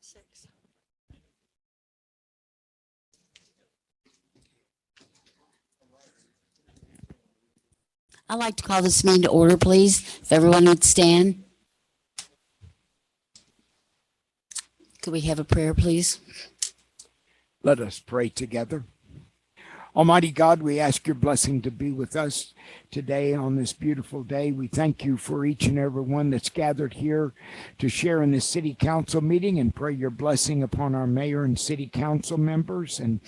6. I'd like to call this meeting to order, please. If everyone would stand. Could we have a prayer, please? Let us pray together. Almighty God, we ask your blessing to be with us today on this beautiful day. We thank you for each and every one that's gathered here to share in this city council meeting, and pray your blessing upon our mayor and city council members. And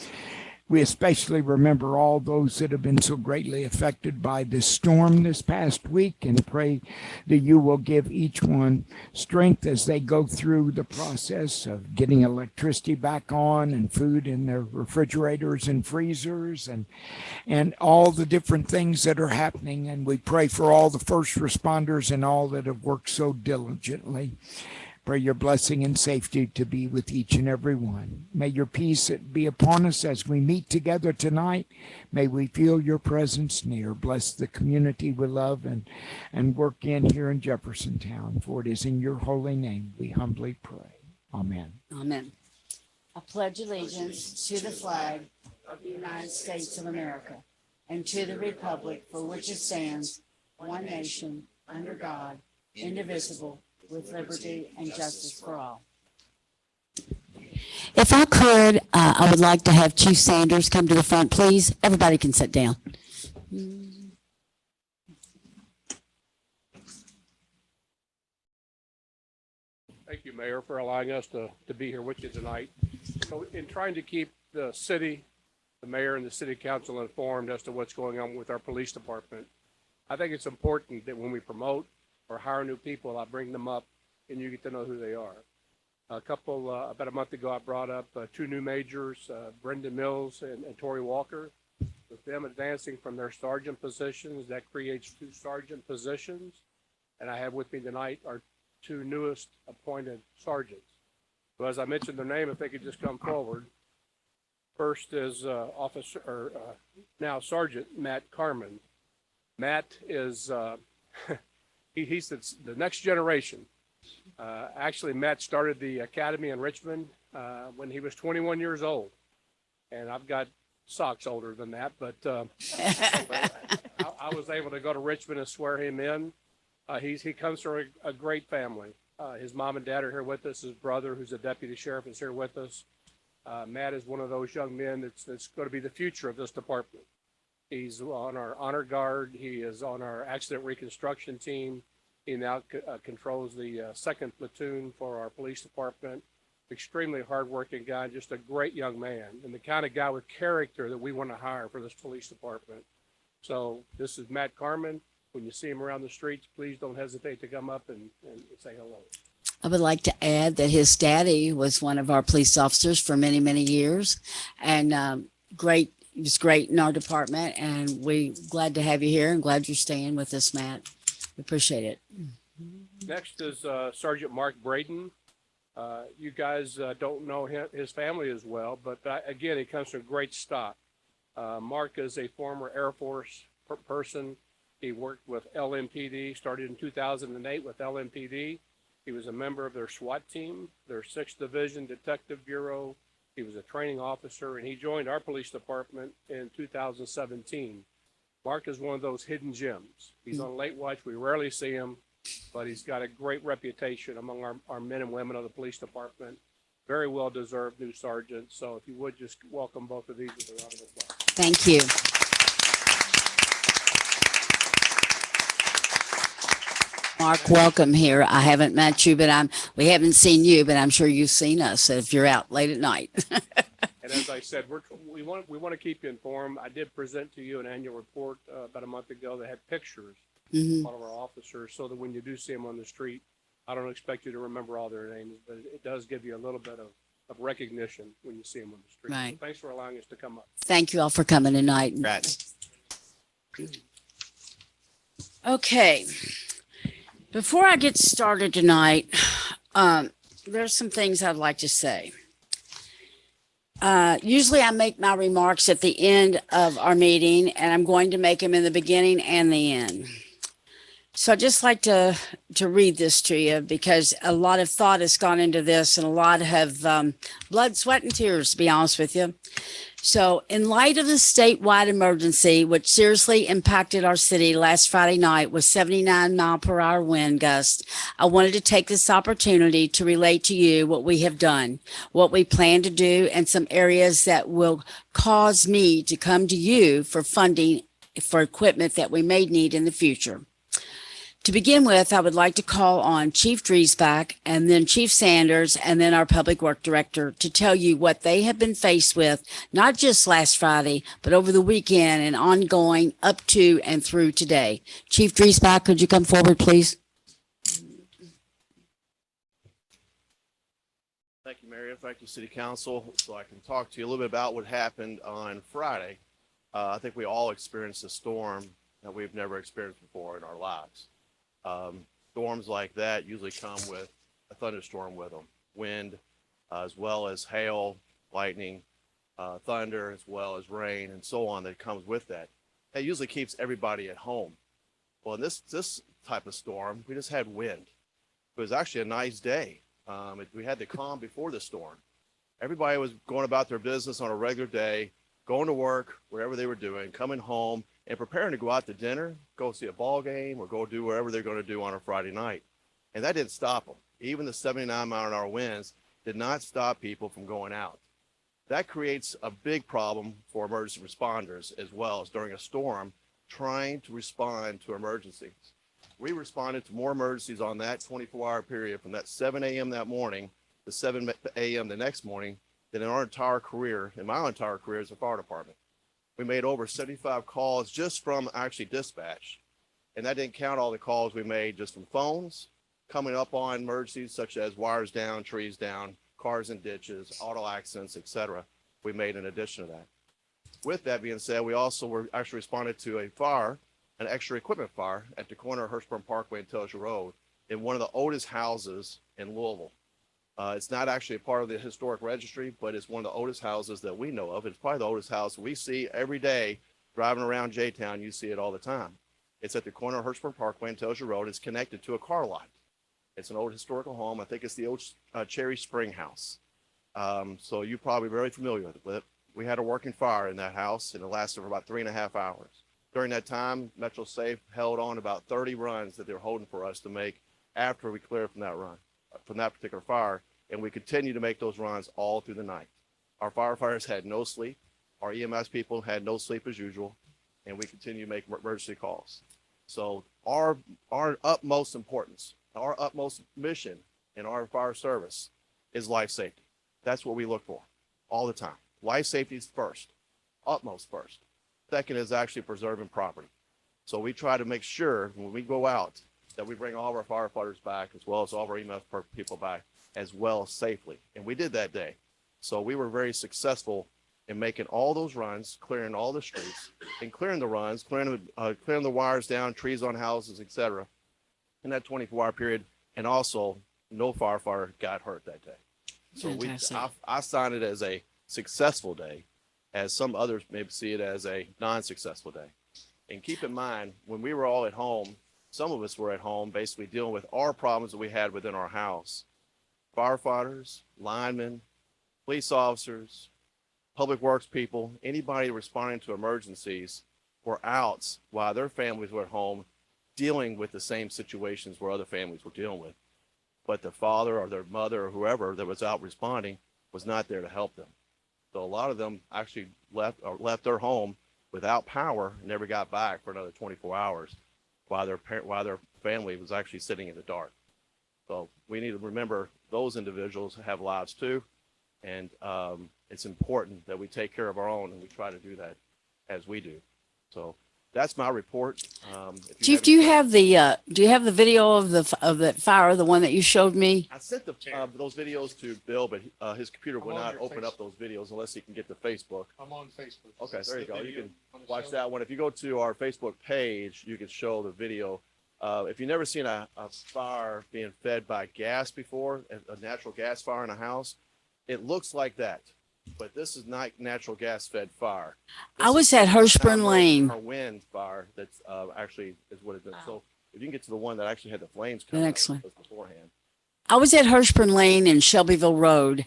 we especially remember all those that have been so greatly affected by this storm this past week, and pray that you will give each one strength as they go through the process of getting electricity back on and food in their refrigerators and freezers and all the different things that are happening. And we pray for all the first responders and all that have worked so diligently. Pray your blessing and safety to be with each and every one. May your peace be upon us as we meet together tonight. May we feel your presence near. Bless the community we love and work in here in Jeffersontown. For it is in your holy name we humbly pray. Amen. Amen. I pledge allegiance to the flag of the United States of America and to the republic for which it stands, one nation, under God, indivisible, with liberty and justice for all. If I could, I would like to have Chief Sanders come to the front, please. Everybody can sit down. Thank you, Mayor, for allowing us to be here with you tonight. So in trying to keep the city, the mayor and the city council informed as to what's going on with our police department, I think it's important that when we promote or hire new people, I bring them up and you get to know who they are. About a month ago, I brought up 2 new majors, Brendan Mills and Tori Walker. With them advancing from their sergeant positions, that creates 2 sergeant positions. And I have with me tonight our 2 newest appointed sergeants. So as I mentioned their name, if they could just come forward. First is now Sergeant Matt Carmen. Matt is he's the next generation. Actually, Matt started the academy in Richmond when he was 21 years old, and I've got socks older than that, but I was able to go to Richmond and swear him in. He comes from a great family. His mom and dad are here with us. His brother, who's a deputy sheriff, is here with us. Matt is one of those young men that's going to be the future of this department. He's on our honor guard. He is on our accident reconstruction team. He now controls the 2nd platoon for our police department. Extremely hardworking guy, just a great young man, and the kind of guy with character that we want to hire for this police department. So this is Matt Carmen. When you see him around the streets, please don't hesitate to come up and say hello. I would like to add that his daddy was one of our police officers for many, many years, and he was great in our department, and we're glad to have you here and glad you're staying with us, Matt. We appreciate it. Next is Sergeant Mark Braden. You guys don't know his family as well, but again, he comes from great stock. Mark is a former Air Force person. He worked with LMPD, started in 2008 with LMPD. He was a member of their SWAT team, their 6th Division Detective Bureau. He was a training officer, and he joined our police department in 2017. Mark is one of those hidden gems. He's on late watch. We rarely see him, but he's got a great reputation among our men and women of the police department. Very well-deserved new sergeant. So if you would just welcome both of these with a round of applause. Thank you. Mark, welcome here. I haven't met you, but we haven't seen you, but I'm sure you've seen us if you're out late at night. And as I said, we want to keep you informed. I did present to you an annual report about a month ago that had pictures of all of our officers, so that when you do see them on the street, I don't expect you to remember all their names, but it does give you a little bit of recognition when you see them on the street. Right. So thanks for allowing us to come up. Thank you all for coming tonight. Right. Okay. Before I get started tonight, there's some things I'd like to say. Usually I make my remarks at the end of our meeting, and I'm going to make them in the beginning and the end. So I'd just like to read this to you because a lot of thought has gone into this and a lot of blood, sweat, and tears, to be honest with you. So, in light of the statewide emergency, which seriously impacted our city last Friday night with 79-mile-per-hour wind gusts, I wanted to take this opportunity to relate to you what we have done, what we plan to do, and some areas that will cause me to come to you for funding for equipment that we may need in the future. To begin with, I would like to call on Chief Driesbach and then Chief Sanders and then our Public Work Director to tell you what they have been faced with, not just last Friday, but over the weekend and ongoing up to and through today. Chief Driesbach, could you come forward, please? Thank you, Mayor. Thank you, City Council. So I can talk to you a little bit about what happened on Friday. I think we all experienced a storm that we've never experienced before in our lives. Storms like that usually come with a thunderstorm with them, wind, as well as hail, lightning, thunder, as well as rain, and so on that comes with that. That usually keeps everybody at home. Well, in this type of storm, we just had wind. It was actually a nice day. We had the calm before the storm. Everybody was going about their business on a regular day, going to work, wherever they were doing, coming home, and preparing to go out to dinner, go see a ball game, or go do whatever they're going to do on a Friday night. And that didn't stop them. Even the 79-mile-an-hour winds did not stop people from going out. That creates a big problem for emergency responders as well as during a storm trying to respond to emergencies. We responded to more emergencies on that 24-hour period from that 7 a.m. that morning to 7 a.m. the next morning than in our entire career, in my entire career as a fire department. We made over 75 calls just from actually dispatch. And that didn't count all the calls we made just from phones, coming up on emergencies such as wires down, trees down, cars in ditches, auto accidents, etc. We made in addition to that. With that being said, we also were actually responded to a fire, an extra equipment fire at the corner of Hirschburn Parkway and Telger Road in one of the oldest houses in Louisville. It's not actually a part of the historic registry, but it's one of the oldest houses that we know of. It's probably the oldest house we see every day driving around J-Town. You see it all the time. It's at the corner of Hirschburn Parkway and Telger Road. It's connected to a car lot. It's an old historical home. I think it's the old Cherry Spring House. So you're probably very familiar with it. We had a working fire in that house, and it lasted for about 3.5 hours. During that time, Metro Safe held on about 30 runs that they were holding for us to make after we cleared from that run, from that particular fire, and we continue to make those runs all through the night. Our firefighters had no sleep. Our EMS people had no sleep as usual, and we continue to make emergency calls. So our utmost importance, our utmost mission in our fire service is life safety. That's what we look for all the time. Life safety is first, utmost first. Second is actually preserving property. So we try to make sure when we go out that we bring all of our firefighters back as well as all of our EMS people back as well safely. And we did that day. So we were very successful in making all those runs, clearing all the streets and clearing the runs, clearing the wires down, trees on houses, etc. in that 24-hour period. And also no firefighter got hurt that day. So I signed it as a successful day, as some others maybe see it as a non-successful day. And keep in mind, when we were all at home, some of us were at home basically dealing with our problems that we had within our house. Firefighters, linemen, police officers, public works people, anybody responding to emergencies were out while their families were at home dealing with the same situations where other families were dealing with. But the father or their mother or whoever that was out responding was not there to help them. So a lot of them actually left their home without power and never got back for another 24 hours while their family was actually sitting in the dark. So we need to remember those individuals have lives too. And it's important that we take care of our own, and we try to do that as we do. So that's my report. Chief, do you have the video of that fire, the one that you showed me? I sent those videos to Bill, but his computer will not open up those videos unless he can get to Facebook. I'm on Facebook. Okay, there you go. You can watch that one. If you go to our Facebook page, you can show the video. If you've never seen a fire being fed by gas before, a natural gas fire in a house, it looks like that. But this is not natural gas fed fire. I was at Hirschburn Lane. Our wind fire that's actually is what it is. So But you can get to the one that actually had the flames The coming out next of one. it beforehand. I was at Hirschburn Lane and Shelbyville Road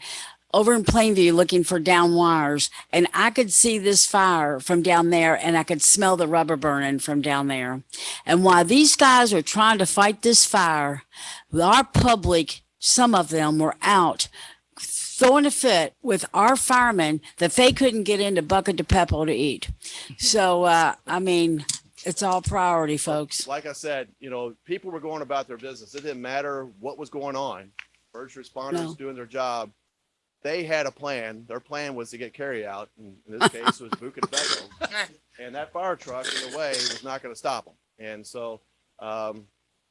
over in Plainview looking for down wires, and I could see this fire from down there, and I could smell the rubber burning from down there. And while these guys are trying to fight this fire, our public, some of them were out throwing a fit with our firemen that they couldn't get into Bucket de Pepo to eat. So, I mean, it's all priority, folks. Like I said, people were going about their business. It didn't matter what was going on. First responders No. doing their job. They had a plan. Their plan was to get carry out. In this case, it was Buca de Beppo. And that fire truck, in a way, was not going to stop them. And so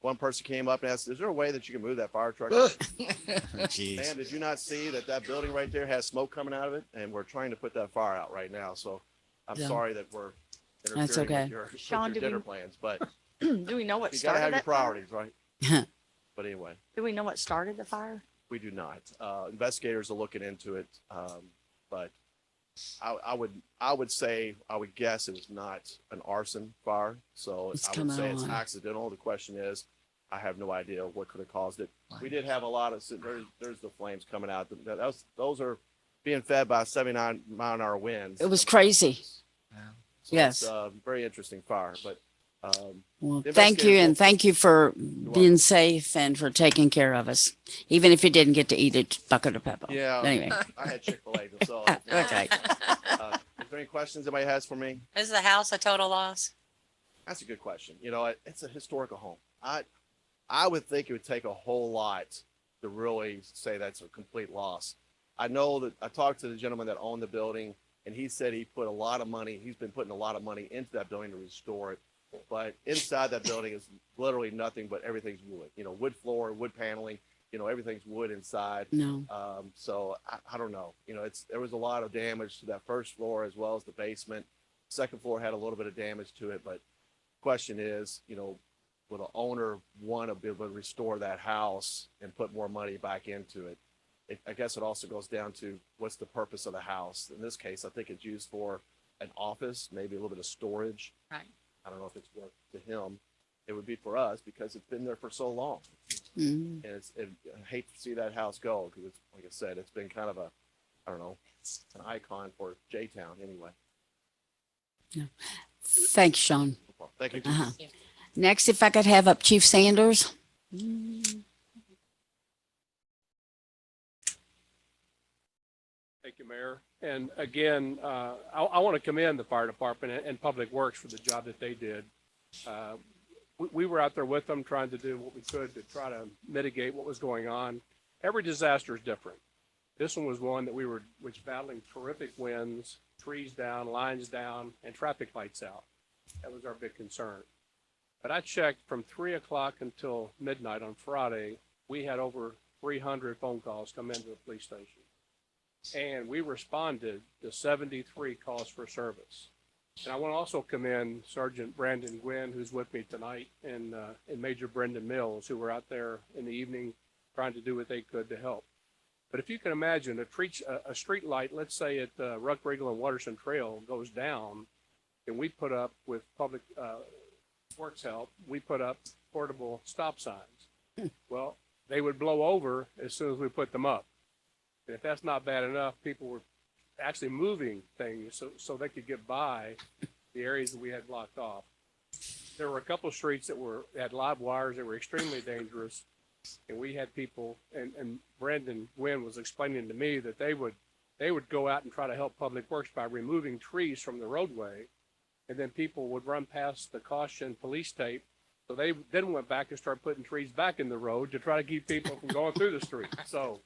one person came up and asked, is there a way that you can move that fire truck? Jeez. Man, did you not see that building right there has smoke coming out of it? And we're trying to put that fire out right now. So I'm Yeah. sorry that we're That's interfering okay. with your, Sean, with do your dinner we- plans. But Do we know what you got to have started your that fire? priorities, right? But anyway. Do we know what started the fire? We do not. Investigators are looking into it, but I would say, I would guess it was not an arson fire. So It's I would coming say it's on. accidental. The question is, I have no idea what could have caused it. We did have a lot of, there's the flames coming out. Those are being fed by 79-mile-an-hour winds. It was crazy. So Yes. It's a very interesting fire, but Well, The thank you, investigators and will- thank you for welcome. being safe and for taking care of us, even if you didn't get to eat at Bucket of Peppo. yeah, Anyway, I had Chick-fil-A. So okay. is there any questions anybody has for me? Is the house a total loss? That's a good question. It's a historical home. I would think it would take a whole lot to really say that's a complete loss. I know that I talked to the gentleman that owned the building, and he said he put a lot of money. He's been putting a lot of money into that building to restore it. But inside that building is literally nothing but everything's wood. Wood floor, wood paneling. Everything's wood inside. No, So I don't know. There was a lot of damage to that first floor as well as the basement. Second floor had a little bit of damage to it, but question is, would an owner want to be able to restore that house and put more money back into it? I guess it also goes down to what's the purpose of the house. In this case, I think it's used for an office, maybe a little bit of storage. Right. I don't know if it's worth to him. It would be for us because it's been there for so long. Mm. And I hate to see that house go because it's, like I said, it's been kind of an icon for J-Town anyway. Thanks, Sean. Thank you. Uh-huh. Next, if I could have up Chief Sanders. Thank you, Mayor. And again, I want to commend the fire department and Public Works for the job that they did. We were out there with them trying to do what we could to try to mitigate what was going on. Every disaster is different. This one was one that was battling terrific winds, trees down, lines down, and traffic lights out. That was our big concern. But I checked from 3 o'clock until midnight on Friday, we had over 300 phone calls come into the police station. And we responded to 73 calls for service. And I want to also commend Sergeant Brandon Gwynn, who's with me tonight, and Major Brendan Mills, who were out there in the evening trying to do what they could to help. But if you can imagine a street light, let's say at Ruck Regal and Waterson Trail goes down, and we put up with Public Works help, we put up portable stop signs. Well, they would blow over as soon as we put them up. And if that's not bad enough, people were actually moving things so they could get by the areas that we had blocked off. There were a couple of streets that had live wires that were extremely dangerous. And we had people, and Brandon Gwynn was explaining to me that they would go out and try to help Public Works by removing trees from the roadway. And then people would run past the caution police tape. So they then went back and started putting trees back in the road to try to keep people from going through the street. So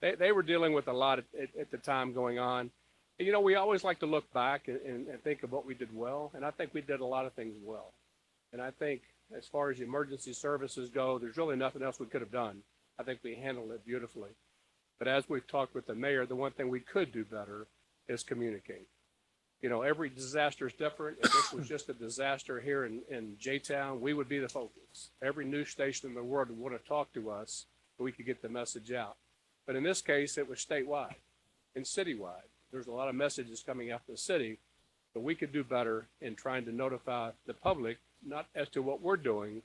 they were dealing with a lot at the time going on. And, we always like to look back and think of what we did well. And I think we did a lot of things well. And I think as far as the emergency services go, there's really nothing else we could have done. I think we handled it beautifully. But as we've talked with the mayor, the one thing we could do better is communicate. Every disaster is different. If this was just a disaster here in J-Town, we would be the focus. Every news station in the world would want to talk to us so we could get the message out. But in this case, it was statewide and citywide. There's a lot of messages coming out of the city, but we could do better in trying to notify the public, not as to what we're doing,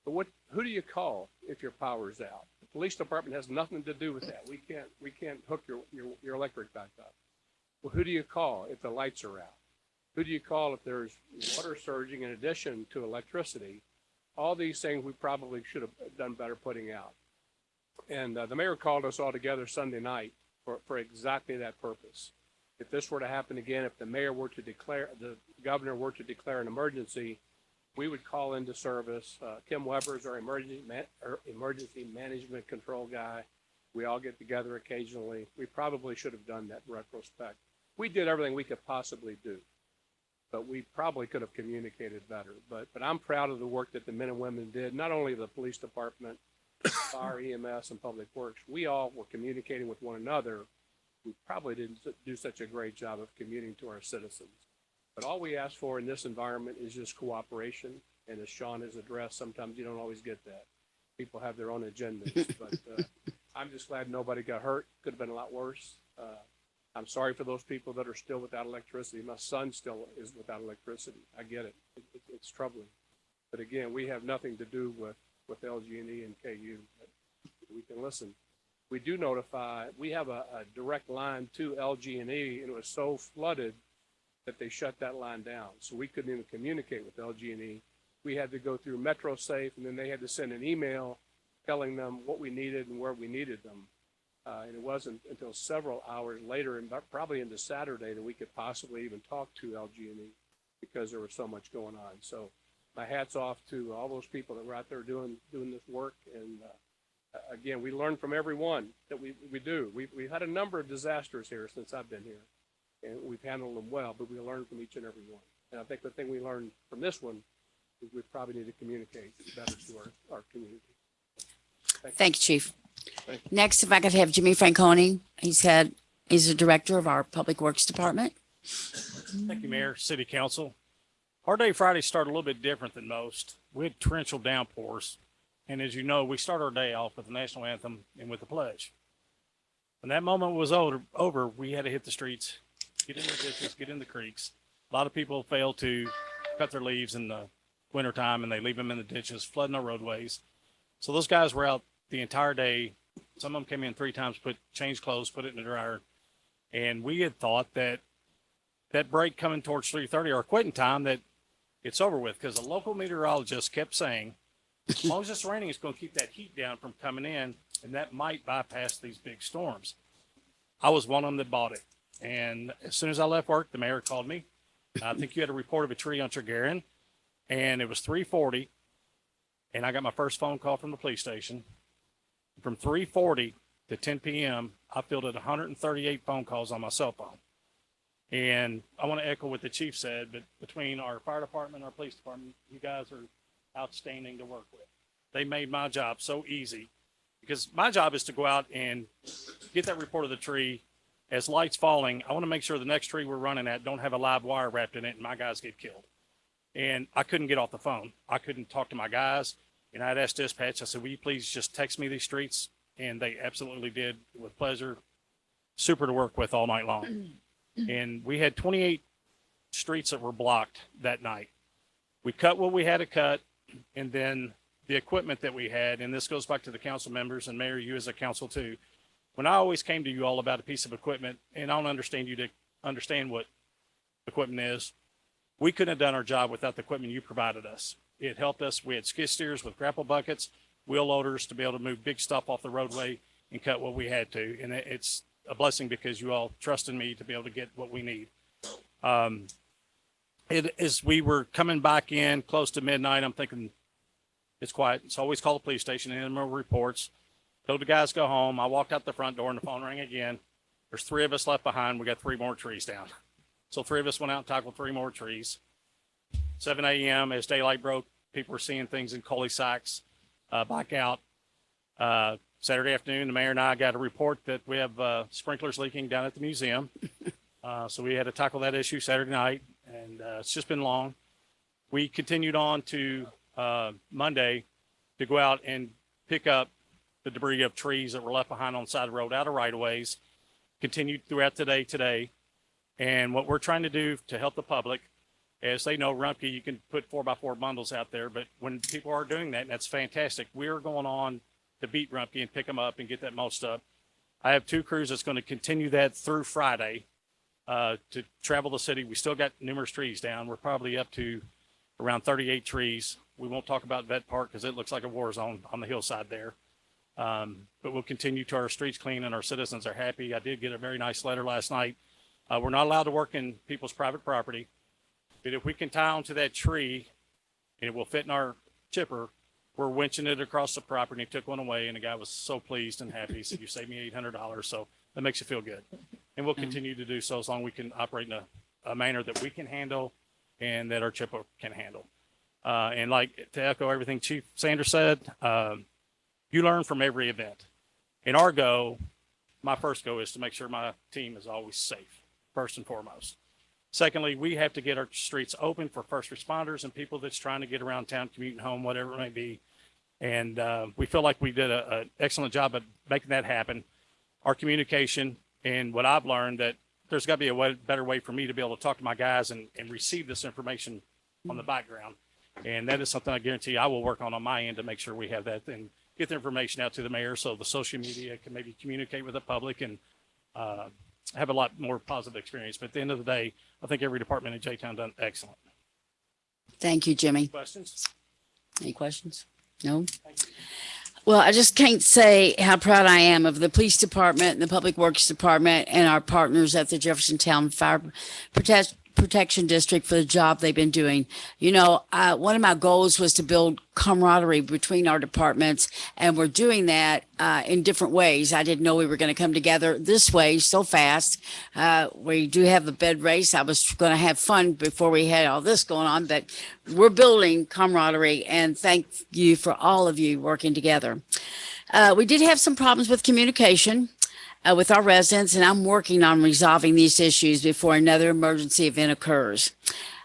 But who do you call if your power's out? The police department has nothing to do with that. We can't hook your electric back up. Well, who do you call if the lights are out? Who do you call if there's water surging in addition to electricity? All these things we probably should have done better putting out. And the mayor called us all together Sunday night for exactly that purpose. If this were to happen again, if the governor were to declare an emergency, we would call into service. Kim Weber is our emergency management control guy. We all get together occasionally. We probably should have done that in retrospect. We did everything we could possibly do, but we probably could have communicated better. But I'm proud of the work that the men and women did, not only the police department, fire, EMS, and public works. We all were communicating with one another. We probably didn't do such a great job of communicating to our citizens. But all we ask for in this environment is just cooperation. And as Sean has addressed, sometimes you don't always get that. People have their own agendas. But I'm just glad nobody got hurt. Could have been a lot worse. I'm sorry for those people that are still without electricity. My son still is without electricity. I get it. It's troubling. But again, we have nothing to do with LG&E and KU. But we can listen. We do notify. We have a direct line to LG&E, and it was so flooded that they shut that line down. So we couldn't even communicate with LG&E. We had to go through MetroSafe, and then they had to send an email telling them what we needed and where we needed them. And it wasn't until several hours later, and probably into Saturday, that we could possibly even talk to LG&E because there was so much going on. So my hat's off to all those people that were out there doing this work. And again, we learn from everyone that we do. We've had a number of disasters here since I've been here, and we've handled them well, but we learn from each and every one. And I think the thing we learned from this one is we probably need to communicate better to our community. Thank you, Chief. Next, if I could have Jimmy Franconi. He's the director of our Public Works Department. Thank you, Mayor, City Council. Our day Friday started a little bit different than most. We had torrential downpours. And as you know, we start our day off with the national anthem and with the pledge. When that moment was over, we had to hit the streets, get in the ditches, get in the creeks. A lot of people fail to cut their leaves in the wintertime, and they leave them in the ditches, flooding our roadways. So those guys were out the entire day. Some of them came in 3 times, changed clothes, put it in the dryer. And we had thought that break coming towards 3:30, our quitting time, that it's over with, because the local meteorologist kept saying, as long as it's raining, it's going to keep that heat down from coming in, and that might bypass these big storms. I was one of them that bought it. And as soon as I left work, the mayor called me. I think you had a report of a tree on Tregarin, and it was 3:40, and I got my first phone call from the police station. From 3:40 to 10 p.m., I fielded 138 phone calls on my cell phone. And I want to echo what the chief said, but between our fire department and our police department, you guys are outstanding to work with. They made my job so easy, because my job is to go out and get that report of the tree. As light's falling, I want to make sure the next tree we're running at don't have a live wire wrapped in it and my guys get killed. And I couldn't get off the phone. I couldn't talk to my guys. And I'd asked dispatch, I said, will you please just text me these streets? And they absolutely did, with pleasure. Super to work with all night long. And we had 28 streets that were blocked that night. We cut what we had to cut, and then the equipment that we had, and this goes back to the council members, and Mayor, you as a council too. When I always came to you all about a piece of equipment, and I don't understand you to understand what equipment is, we couldn't have done our job without the equipment you provided us. It helped us. We had skid steers with grapple buckets, wheel loaders to be able to move big stuff off the roadway and cut what we had to. And it's a blessing because you all trusted me to be able to get what we need. As we were coming back in close to midnight, I'm thinking it's quiet. It's always call the police station, and more reports. Told the guys go home. I walked out the front door and the phone rang again. There's 3 of us left behind. We got 3 more trees down. So 3 of us went out and tackled 3 more trees. 7 a.m. as daylight broke, people were seeing things in cul-de-sacs back out. Saturday afternoon, the mayor and I got a report that we have sprinklers leaking down at the museum. So we had to tackle that issue Saturday night, and it's just been long. We continued on to Monday to go out and pick up the debris of trees that were left behind on the side of the road out of right-of-ways. Continued throughout today. And what we're trying to do to help the public As they know, Rumpke, you can put 4x4 bundles out there, but when people are doing that, that's fantastic. We're going on to beat Rumpke and pick them up and get that mulched up. I have 2 crews that's going to continue that through Friday to travel the city. We still got numerous trees down. We're probably up to around 38 trees. We won't talk about Vet Park because it looks like a war zone on the hillside there. But we'll continue to our streets clean and our citizens are happy. I did get a very nice letter last night. We're not allowed to work in people's private property, but if we can tie onto that tree and it will fit in our chipper, we're winching it across the property. He took one away and the guy was so pleased and happy. He said, "You saved me $800." So that makes you feel good. And we'll continue to do so as long as we can operate in a manner that we can handle and that our chipper can handle. And like to echo everything Chief Sanders said, you learn from every event. In our go, my first go is to make sure my team is always safe, first and foremost. Secondly, we have to get our streets open for first responders and people that's trying to get around town, commuting home, whatever it may be. And we feel like we did an excellent job of making that happen. Our communication and what I've learned that there's got to be a better way for me to be able to talk to my guys and receive this information on the background. And that is something I guarantee I will work on my end to make sure we have that and get the information out to the mayor so the social media can maybe communicate with the public and have a lot more positive experience. But at the end of the day, I think every department in J-Town done excellent. Thank you, Jimmy. Questions? Any questions? No? Well, I just can't say how proud I am of the police department and the public works department and our partners at the Jeffersontown Fire Protection District for the job they've been doing. You know, one of my goals was to build camaraderie between our departments, and we're doing that in different ways. I didn't know we were going to come together this way so fast. We do have a bed race. I was going to have fun before we had all this going on, but we're building camaraderie, and thank you for all of you working together. We did have some problems with communication with our residents, and I'm working on resolving these issues before another emergency event occurs.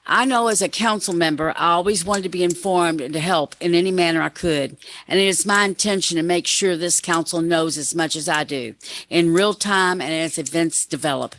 I know as a council member, I always wanted to be informed and to help in any manner I could. And it is my intention to make sure this council knows as much as I do in real time and as events develop.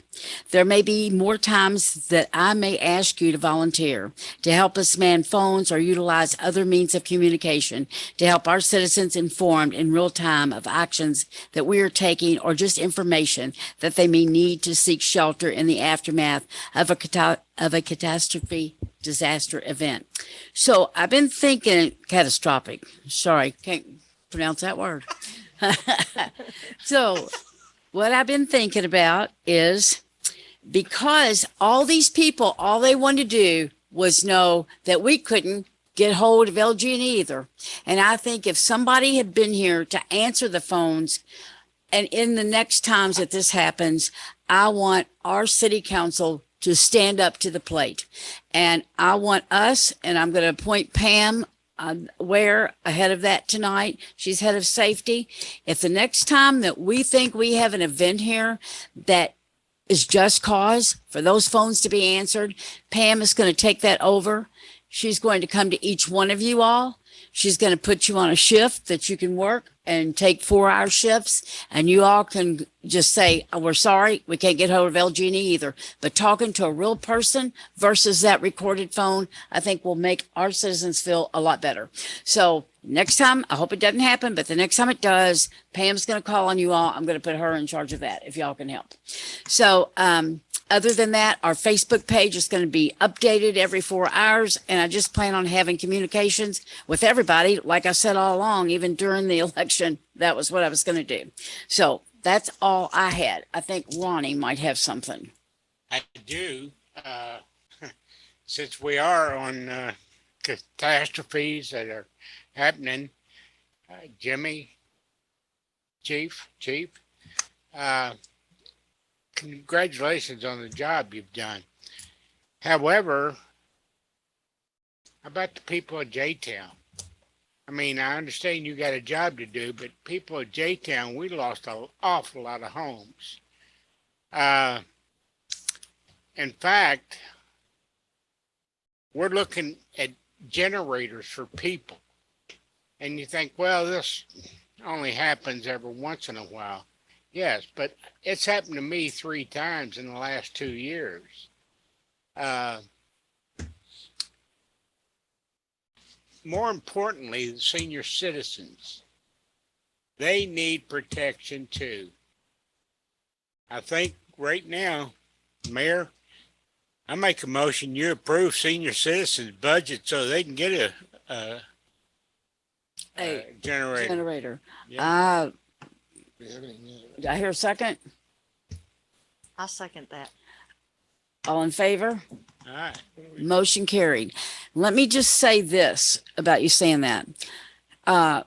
There may be more times that I may ask you to volunteer to help us man phones or utilize other means of communication to help our citizens informed in real time of actions that we are taking or just information that they may need to seek shelter in the aftermath of a catastrophe disaster event. So I've been thinking catastrophic. Sorry, can't pronounce that word. So what I've been thinking about is because all these people, all they wanted to do was know that we couldn't get hold of LG&E either. And I think if somebody had been here to answer the phones, and in the next times that this happens, I want our city council to stand up to the plate. And I want us, and I'm going to appoint Pam Ware ahead of that tonight. She's head of safety. If the next time that we think we have an event here that is just cause for those phones to be answered, Pam is going to take that over. She's going to come to each one of you all. She's going to put you on a shift that you can work and take 4-hour shifts, and you all can just say, "Oh, we're sorry, we can't get hold of LG&E either." But talking to a real person versus that recorded phone, I think will make our citizens feel a lot better. So next time, I hope it doesn't happen, but the next time it does, Pam's going to call on you all. I'm going to put her in charge of that if y'all can help. So, other than that, our Facebook page is going to be updated every 4 hours, and I just plan on having communications with everybody. Like I said all along, even during the election, that was what I was going to do. So that's all I had. I think Ronnie might have something. I do. Since we are on catastrophes that are happening, Jimmy, Chief, congratulations on the job you've done. However, about the people of J-Town, I mean, I understand you got a job to do, but people of J-Town, we lost an awful lot of homes. In fact, we're looking at generators for people. And you think, well, this only happens every once in a while. Yes, but it's happened to me 3 times in the last 2 years. more importantly, the senior citizens, they need protection too. I think right now, Mayor, I make a motion, you approve senior citizens budget so they can get a generator. Generator. Yeah. Did I hear a second? I'll second that. All in favor? All right. Motion carried. Let me just say this about you saying that.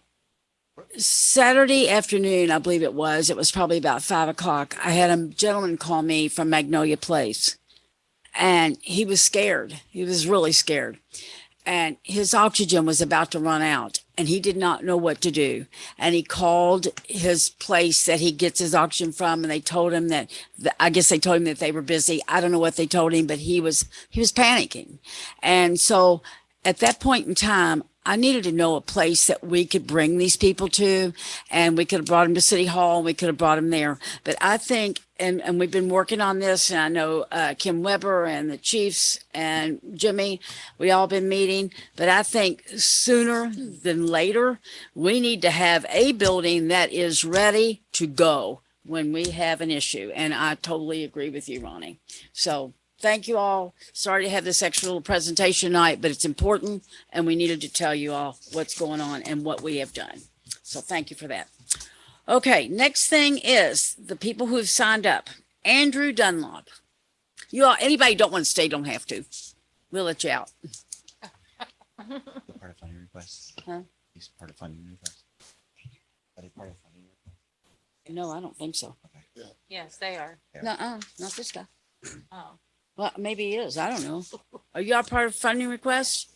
Saturday afternoon, I believe it was probably about 5 o'clock. I had a gentleman call me from Magnolia Place, and he was scared. He was really scared. And his oxygen was about to run out, and he did not know what to do. And he called his place that he gets his oxygen from, and they told him that, I guess they told him that they were busy. I don't know what they told him, but he was panicking. And so at that point in time, I needed to know a place that we could bring these people to, and we could have brought them to City Hall, and we could have brought them there. But I think, and we've been working on this, and I know Kim Weber and the chiefs and Jimmy, we all been meeting, but I think sooner than later, we need to have a building that is ready to go when we have an issue. And I totally agree with you, Ronnie. So thank you all. Sorry to have this extra little presentation tonight, but it's important, and we needed to tell you all what's going on and what we have done. So thank you for that. Okay, next thing is the people who have signed up. Andrew Dunlop. You all, anybody don't want to stay, don't have to. We'll let you out. Part of funding requests. Huh? He's part of funding requests. Are they part of funding requests? No, I don't think so. Yes, they are. Yeah. Nuh-uh, not this guy. Oh. Well, maybe he is. I don't know. Are you all part of funding requests?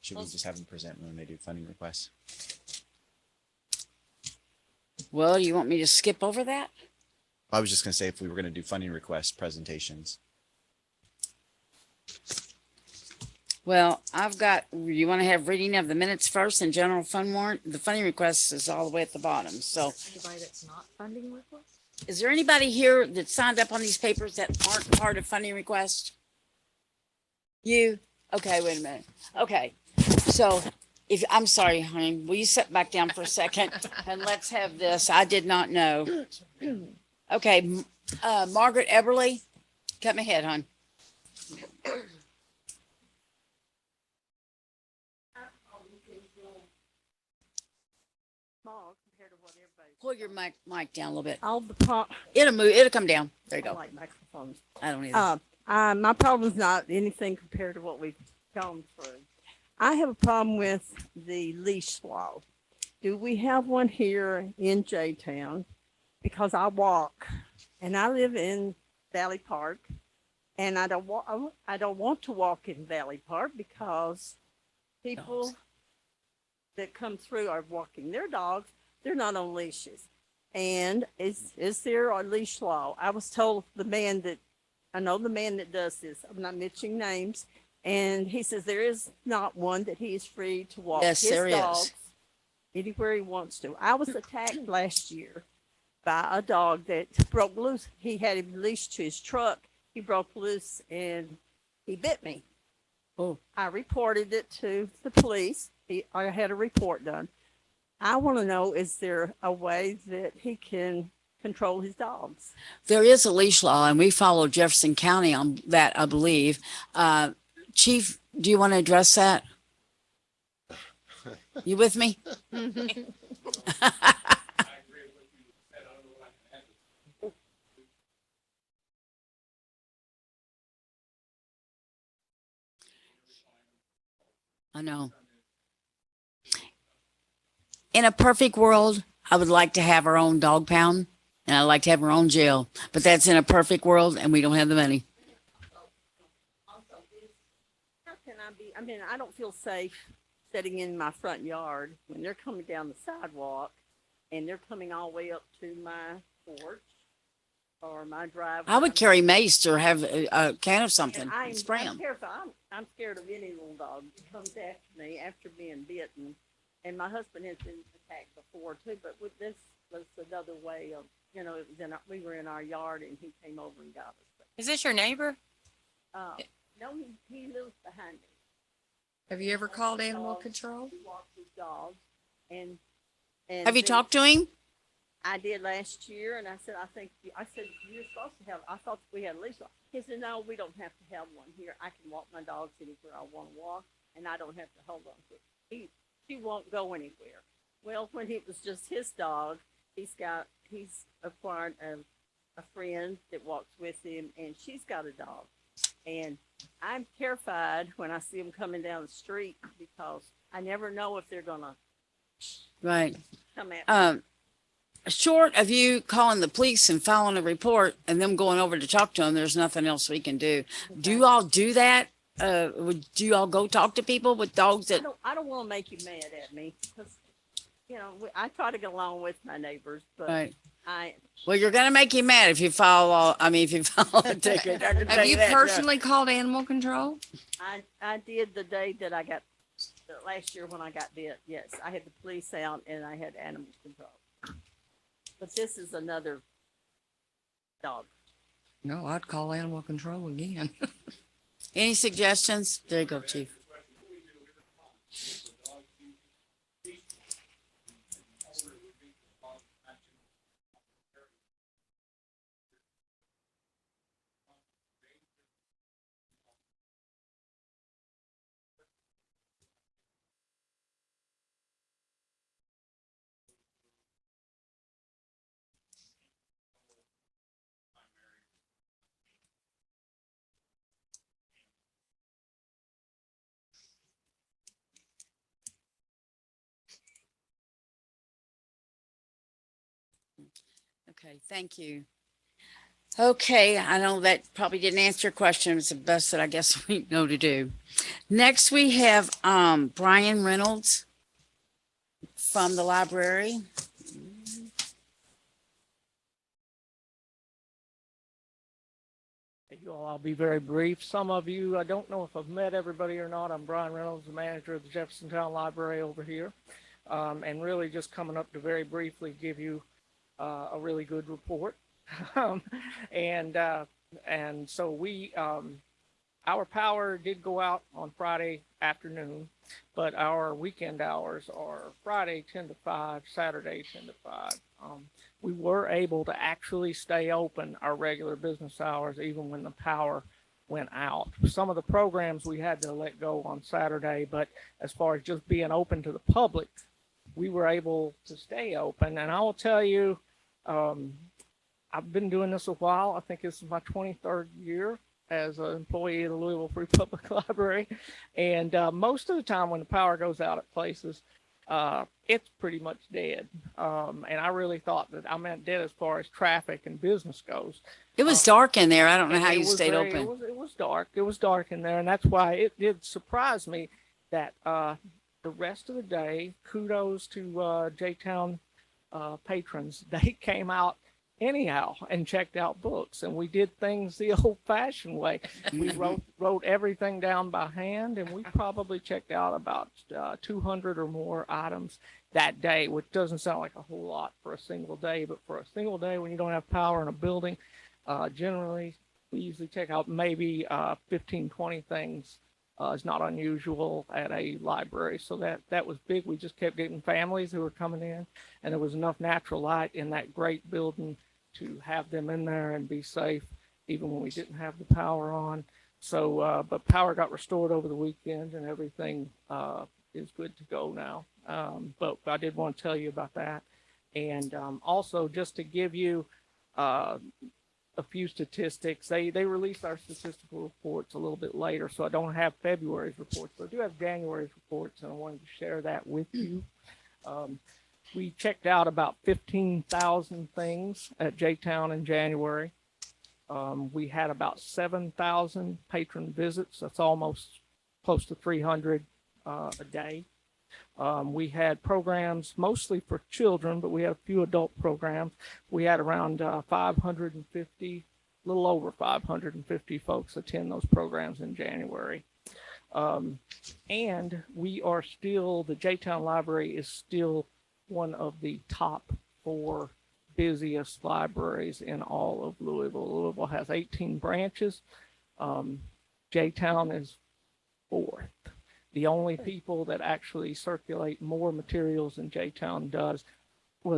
Should we just have them present when they do funding requests? Well, you want me to skip over that? I was just gonna say if we were gonna do funding request presentations. Well, I've got, you want to have reading of the minutes first and general fund warrant? The funding request is all the way at the bottom. So Anybody that's not funding request? is there anybody here that signed up on these papers that aren't part of funding request? You? Okay, wait a minute. Okay. So if, I'm sorry, honey, will you sit back down for a second and let's have this. I did not know. Okay. Margaret Eberly, cut my head, hon. Small compared to what everybody. Pull your mic down a little bit. All the It'll move. It'll come down. There you I go. like microphones. I don't either. My problem's not anything compared to what we've gone through. I have a problem with the leash law. Do we have one here in J-Town? Because I walk, and I live in Valley Park, and I don't want to walk in Valley Park because people that come through are walking their dogs. They're not on leashes. And is there a leash law? I was told I know the man that does this. I'm not mentioning names. And he says there is not one that he is free to walk Yes, his there is. dogs anywhere he wants to. I was attacked last year by a dog that broke loose. He had him leashed to his truck. He broke loose and he bit me. Oh. I reported it to the police. I had a report done. I want to know, is there a way that he can control his dogs? There is a leash law, and we follow Jefferson County on that, I believe. Chief, do you want to address that? You with me? I know. In a perfect world, I would like to have our own dog pound, and I'd like to have our own jail, but that's in a perfect world, and we don't have the money. How can I don't feel safe sitting in my front yard when they're coming down the sidewalk and they're coming all the way up to my porch or my driveway. I would carry mace or have a can of something And and spray I'm them. careful. I'm scared of any little dog that comes after me after being bitten. And my husband has been attacked before too, but with this was another way of, it was we were in our yard and he came over and got us. Is this your neighbor? No, he lives behind me. Have you ever called animal control? He walks his dogs, and Have you then talked to him? I did last year, and I said, I said, you're supposed to have, I thought we had a leash law. He said, no, we don't have to have one here. I can walk my dogs anywhere I want to walk, and I don't have to hold on to it. She won't go anywhere. Well, when it was just his dog, he's acquired a friend that walks with him, and she's got a dog. And I'm terrified when I see them coming down the street because I never know if they're gonna Right. come at me. Short of you calling the police and filing a report and them going over to talk to them, there's nothing else we can do. Do you all do that? Do you all go talk to people with dogs that? I don't want to make you mad at me because, I try to get along with my neighbors, but Right. I, Well, you're gonna make you mad if you file a ticket. I can tell Have you that. personally called animal control? I did the day that I got, last year when I got bit. Yes, I had the police out and I had animal control. But this is another dog. No, I'd call animal control again. Any suggestions? There you go, Chief. Okay, thank you. Okay, I know that probably didn't answer your question. It's the best that I guess we know to do. Next, we have Brian Reynolds from the library. You all, I'll be very brief. Some of you, I don't know if I've met everybody or not. I'm Brian Reynolds, the manager of the Jeffersontown Library over here. And really just coming up to very briefly give you a really good report. And so our power did go out on Friday afternoon, but our weekend hours are Friday 10 to 5, Saturday 10 to 5. We were able to actually stay open our regular business hours even when the power went out. Some of the programs we had to let go on Saturday, but as far as just being open to the public, we were able to stay open. And I will tell you, I've been doing this a while. I think this is my 23rd year as an employee of the Louisville Free Public Library. And most of the time when the power goes out at places, it's pretty much dead. And I really thought that I meant dead as far as traffic and business goes. It was dark in there. I don't know how you stayed open. It was dark. It was dark in there. And that's why it did surprise me that the rest of the day, kudos to J-Town patrons, they came out anyhow and checked out books, and we did things the old-fashioned way. We wrote everything down by hand, and we probably checked out about 200 or more items that day, which doesn't sound like a whole lot for a single day, but for a single day when you don't have power in a building, generally we usually check out maybe 15, 20 things. Is not unusual at a library, so that was big. We just kept getting families who were coming in, and there was enough natural light in that great building to have them in there and be safe, even when we didn't have the power on. So, but power got restored over the weekend, and everything is good to go now. But I did want to tell you about that, and also just to give you a few statistics. They released our statistical reports a little bit later, so I don't have February's reports, but I do have January's reports, and I wanted to share that with you. We checked out about 15,000 things at J-Town in January. We had about 7,000 patron visits. That's almost close to 300 a day. We had programs mostly for children, but we had a few adult programs. We had around 550, a little over 550 folks attend those programs in January. And we are still, the J-Town Library is still one of the top 4 busiest libraries in all of Louisville. Louisville has 18 branches. J-Town is 4th. The only people that actually circulate more materials than J-Town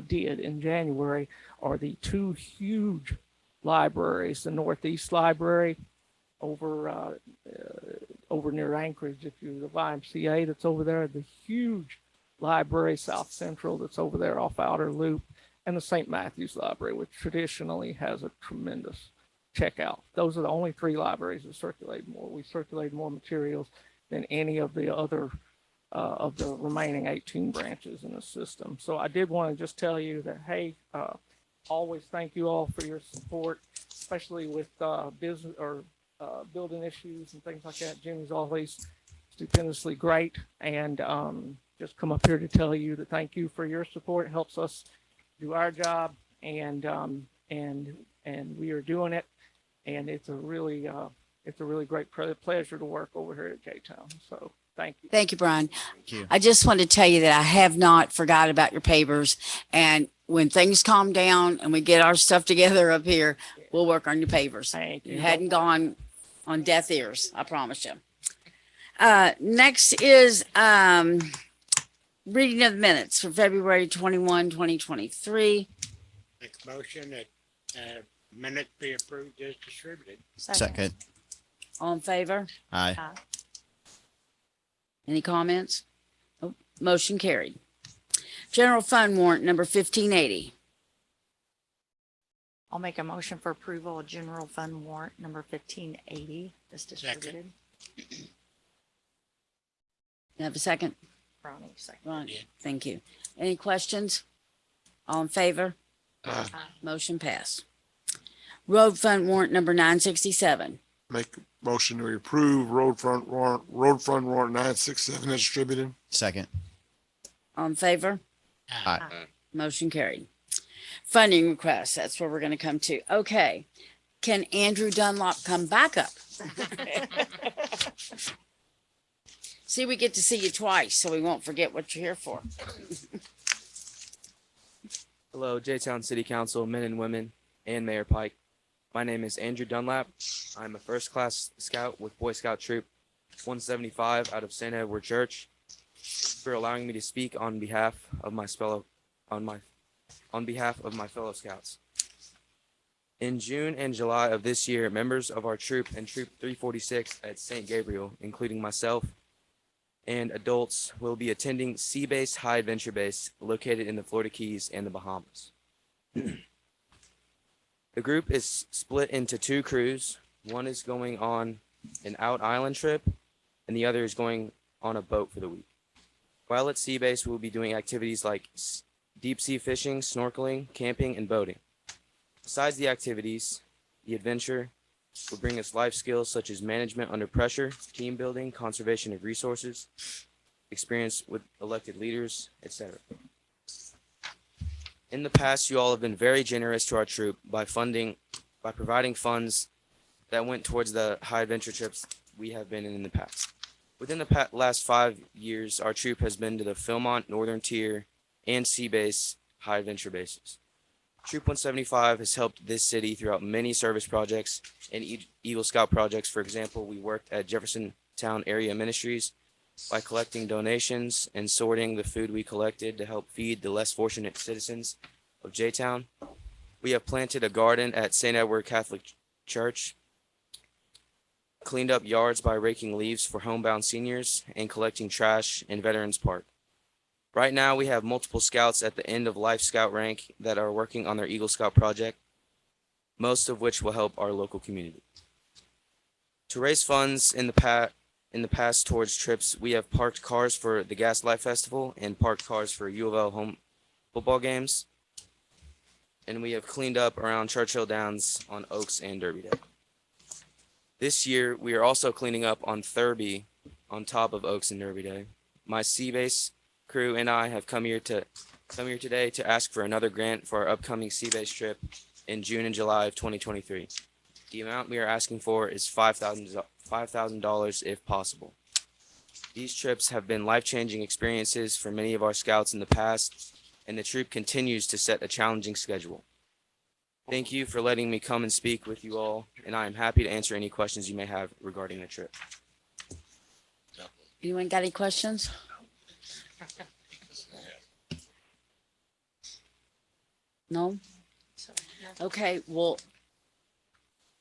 did in January, are the two huge libraries, the Northeast Library over near Anchorage, if you're the YMCA that's over there, the huge library, South Central, that's over there off Outer Loop, and the St. Matthew's Library, which traditionally has a tremendous checkout. Those are the only three libraries that circulate more. We circulate more materials than any of the other of the remaining 18 branches in the system. So I did want to just tell you that, hey, always thank you all for your support, especially with business or building issues and things like that. Jimmy's always stupendously great, and just come up here to tell you that thank you for your support. It helps us do our job, and we are doing it, and it's a really great pleasure to work over here at J-Town. So thank you. Thank you, Brian. Thank you. I just want to tell you that I have not forgot about your papers. And when things calm down and we get our stuff together up here, we'll work on your papers. Thank you. You hadn't gone on deaf ears, I promise you. Next is reading of the minutes for February 21, 2023. Make a motion that minute be approved as distributed. Second. All in favor? Aye. Any comments? Oh, motion carried. General fund warrant number 1580. I'll make a motion for approval of general fund warrant number 1580 as distributed. You have a second? Ronnie, second. Ron, Yeah. thank you. Any questions? All in favor? Aye. Motion passed. Road fund warrant number 967. Make a motion to approve road fund warrant 967 as distributed. Second. All in favor? Aye. Motion carried. Funding requests, that's where we're going to come to. Okay. Can Andrew Dunlop come back up? See, we get to see you twice, so we won't forget what you're here for. Hello, J-Town City Council, men and women, and Mayor Pike. My name is Andrew Dunlap. I'm a first-class scout with Boy Scout Troop 175 out of St. Edward Church. For allowing me to speak on behalf of my fellow scouts. In June and July of this year, members of our troop and Troop 346 at St. Gabriel, including myself and adults, will be attending Sea Base High Adventure Base located in the Florida Keys and the Bahamas. The group is split into two crews. One is going on an out island trip, and the other is going on a boat for the week. While at Sea Base, we'll be doing activities like deep sea fishing, snorkeling, camping, and boating. Besides the activities, the adventure will bring us life skills such as management under pressure, team building, conservation of resources, experience with elected leaders, etc. In the past, you all have been very generous to our troop by providing funds that went towards the high adventure trips we have been in the past. Within the last 5 years, our troop has been to the Philmont, Northern Tier, and Sea Base high adventure bases. Troop 175 has helped this city throughout many service projects and Eagle Scout projects. For example, we worked at Jeffersontown Area Ministries by collecting donations and sorting the food we collected to help feed the less fortunate citizens of J-Town. We have planted a garden at St. Edward Catholic Church, cleaned up yards by raking leaves for homebound seniors, and collecting trash in Veterans Park. Right now, we have multiple scouts at the end of Life Scout rank that are working on their Eagle Scout project, most of which will help our local community. To raise funds in the past towards trips, we have parked cars for the Gaslight Festival and parked cars for U of L home football games. And we have cleaned up around Churchill Downs on Oaks and Derby Day. This year, we are also cleaning up on Thurby on top of Oaks and Derby Day. My Sea Base crew and I have come here today to ask for another grant for our upcoming Sea Base trip in June and July of 2023. The amount we are asking for is $5,000 if possible. These trips have been life-changing experiences for many of our scouts in the past, and the troop continues to set a challenging schedule. Thank you for letting me come and speak with you all, and I am happy to answer any questions you may have regarding the trip. Anyone got any questions? No? Okay, well,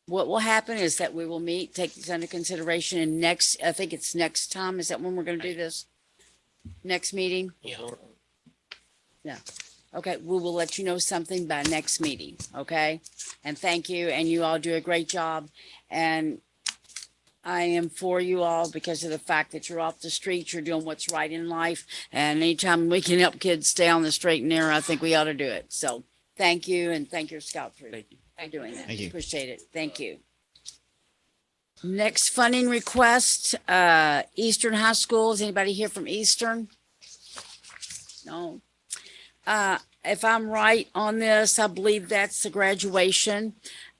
what will happen is that we will meet, take this under consideration and next, I think it's next time. Is that when we're gonna do this? Next meeting? Yeah. Okay, we will let you know something by next meeting, okay? And thank you, and you all do a great job. And I am for you all because of the fact that you're off the street, you're doing what's right in life. And anytime we can help kids stay on the straight and narrow, I think we ought to do it. So thank you, and thank your scout troop for doing that. Thank you. Appreciate it. Thank you. Next funding request, Eastern High School. Is anybody here from Eastern? No. If I'm right on this, I believe that's the graduation.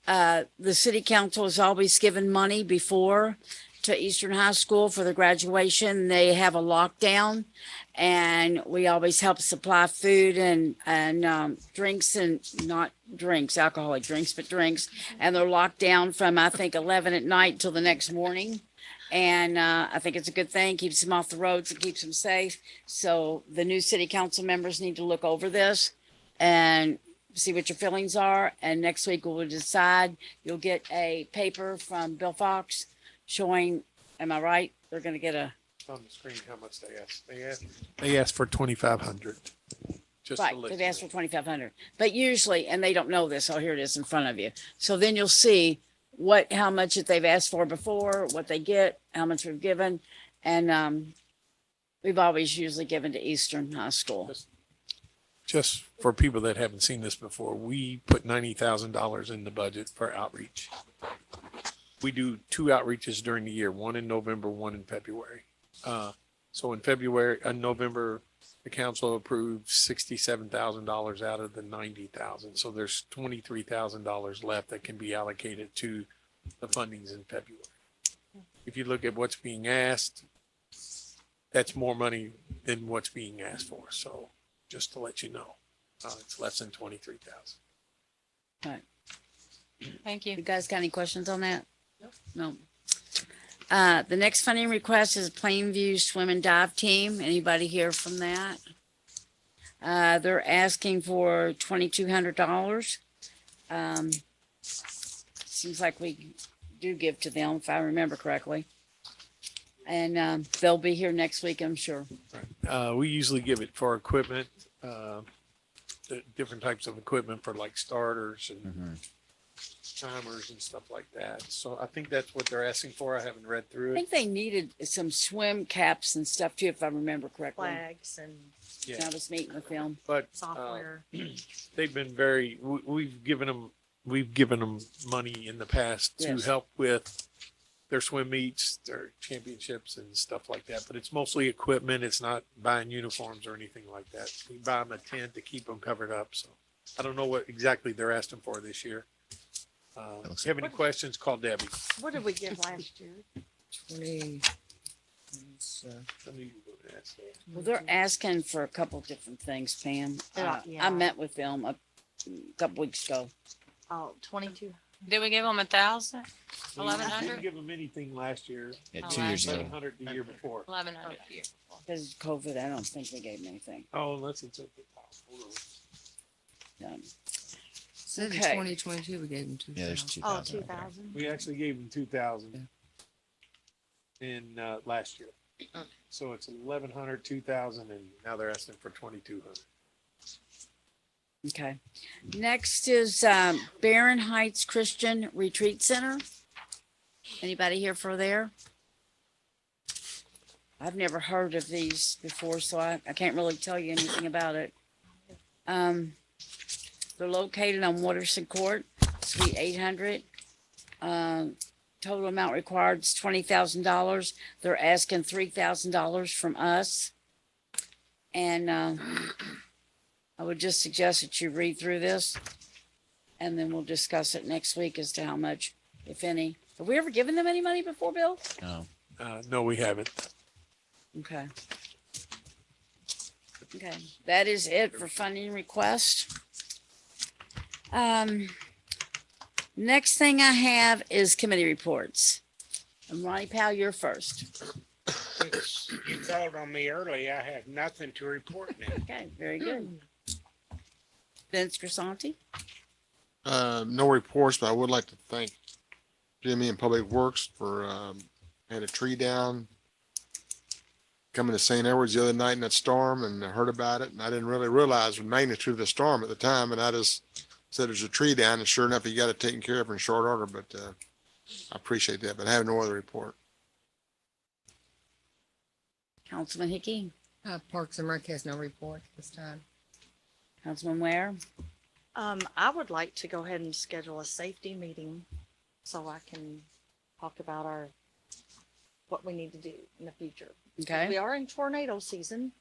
The city council has always given money before to Eastern High School for the graduation. They have a lockdown, and we always help supply food and drinks, and not drinks, alcoholic drinks, but drinks. And they're locked down from, I think, 11 at night till the next morning. And I think it's a good thing, keeps them off the roads and keeps them safe. So the new city council members need to look over this and see what your feelings are. And next week we will decide. You'll get a paper from Bill Fox showing, am I right? They're going to get a. On the screen, how much they asked. They asked for 2,500. Just Right, they've asked for 2,500. But usually, and they don't know this, oh, here it is in front of you. So then you'll see how much that they've asked for before, what they get, how much we've given. And we've always usually given to Eastern High School. Just for people that haven't seen this before, we put $90,000 in the budget for outreach. We do 2 outreaches during the year, one in November, one in February. So in November, the council approved $67,000 out of the $90,000. So there's $23,000 left that can be allocated to the fundings in February. If you look at what's being asked, that's more money than what's being asked for. So just to let you know, it's less than 23,000. All right. Thank you. You guys got any questions on that? No. The next funding request is Plainview Swim and Dive Team. Anybody hear from that? They're asking for $2,200. Seems like we do give to them, if I remember correctly. And they'll be here next week, I'm sure. We usually give it for equipment, different types of equipment for like starters and timers and stuff like that. So I think that's what they're asking for. I haven't read through I it. think they needed some swim caps and stuff too, if I remember correctly. Flags and I was meeting with them. But software. they've been we've given them money in the past to Yes. help with their swim meets, their championships and stuff like that. But it's mostly equipment. It's not buying uniforms or anything like that. We buy them a tent to keep them covered up. So I don't know what exactly they're asking for this year. If you have any questions, call Debbie. What did we give last year? 20. Well, they're asking for a couple different things, Pam. Yeah. I met with them a couple weeks ago. Oh, 22. Did we give them 1,000? We 1,100? didn't give them anything last year. Yeah, Oh, 2 years ago. 700 the year before. 1,100 a year. Because of COVID, I don't think they gave them anything. Oh, unless it's at the top. Hold on. Said in Okay. 2022 we gave them 2,000. Yeah, there's 2,000. Oh, 2,000. We actually gave them 2,000 in last year. Okay. So it's 1,100, 2,000, and now they're asking for 2,200. Okay. Next is Barron Heights Christian Retreat Center. Anybody here for there? I've never heard of these before, so I can't really tell you anything about it. They're located on Watterson Court, Suite 800. Total amount required is $20,000. They're asking $3,000 from us. And I would just suggest that you read through this, and then we'll discuss it next week as to how much, if any. Have we ever given them any money before, Bill? No. No, we haven't. Okay. Okay, that is it for funding request. Next thing I have is committee reports. And Ronnie Powell, you're first. Since you called on me early, I have nothing to report now. Okay, very good. Vince Grisanti? No reports, but I would like to thank Jimmy and Public Works for, had a tree down coming to St. Edwards the other night in that storm, and I heard about it, and I didn't really realize the magnitude of the storm at the time, and I just said there's a tree down, and sure enough, he got it taken care of in short order, but, I appreciate that, but I have no other report. Councilman Hickey? Parks and Rec has no report this time. Councilman Ware? I would like to go ahead and schedule a safety meeting so I can talk about what we need to do in the future. Okay. We are in tornado season.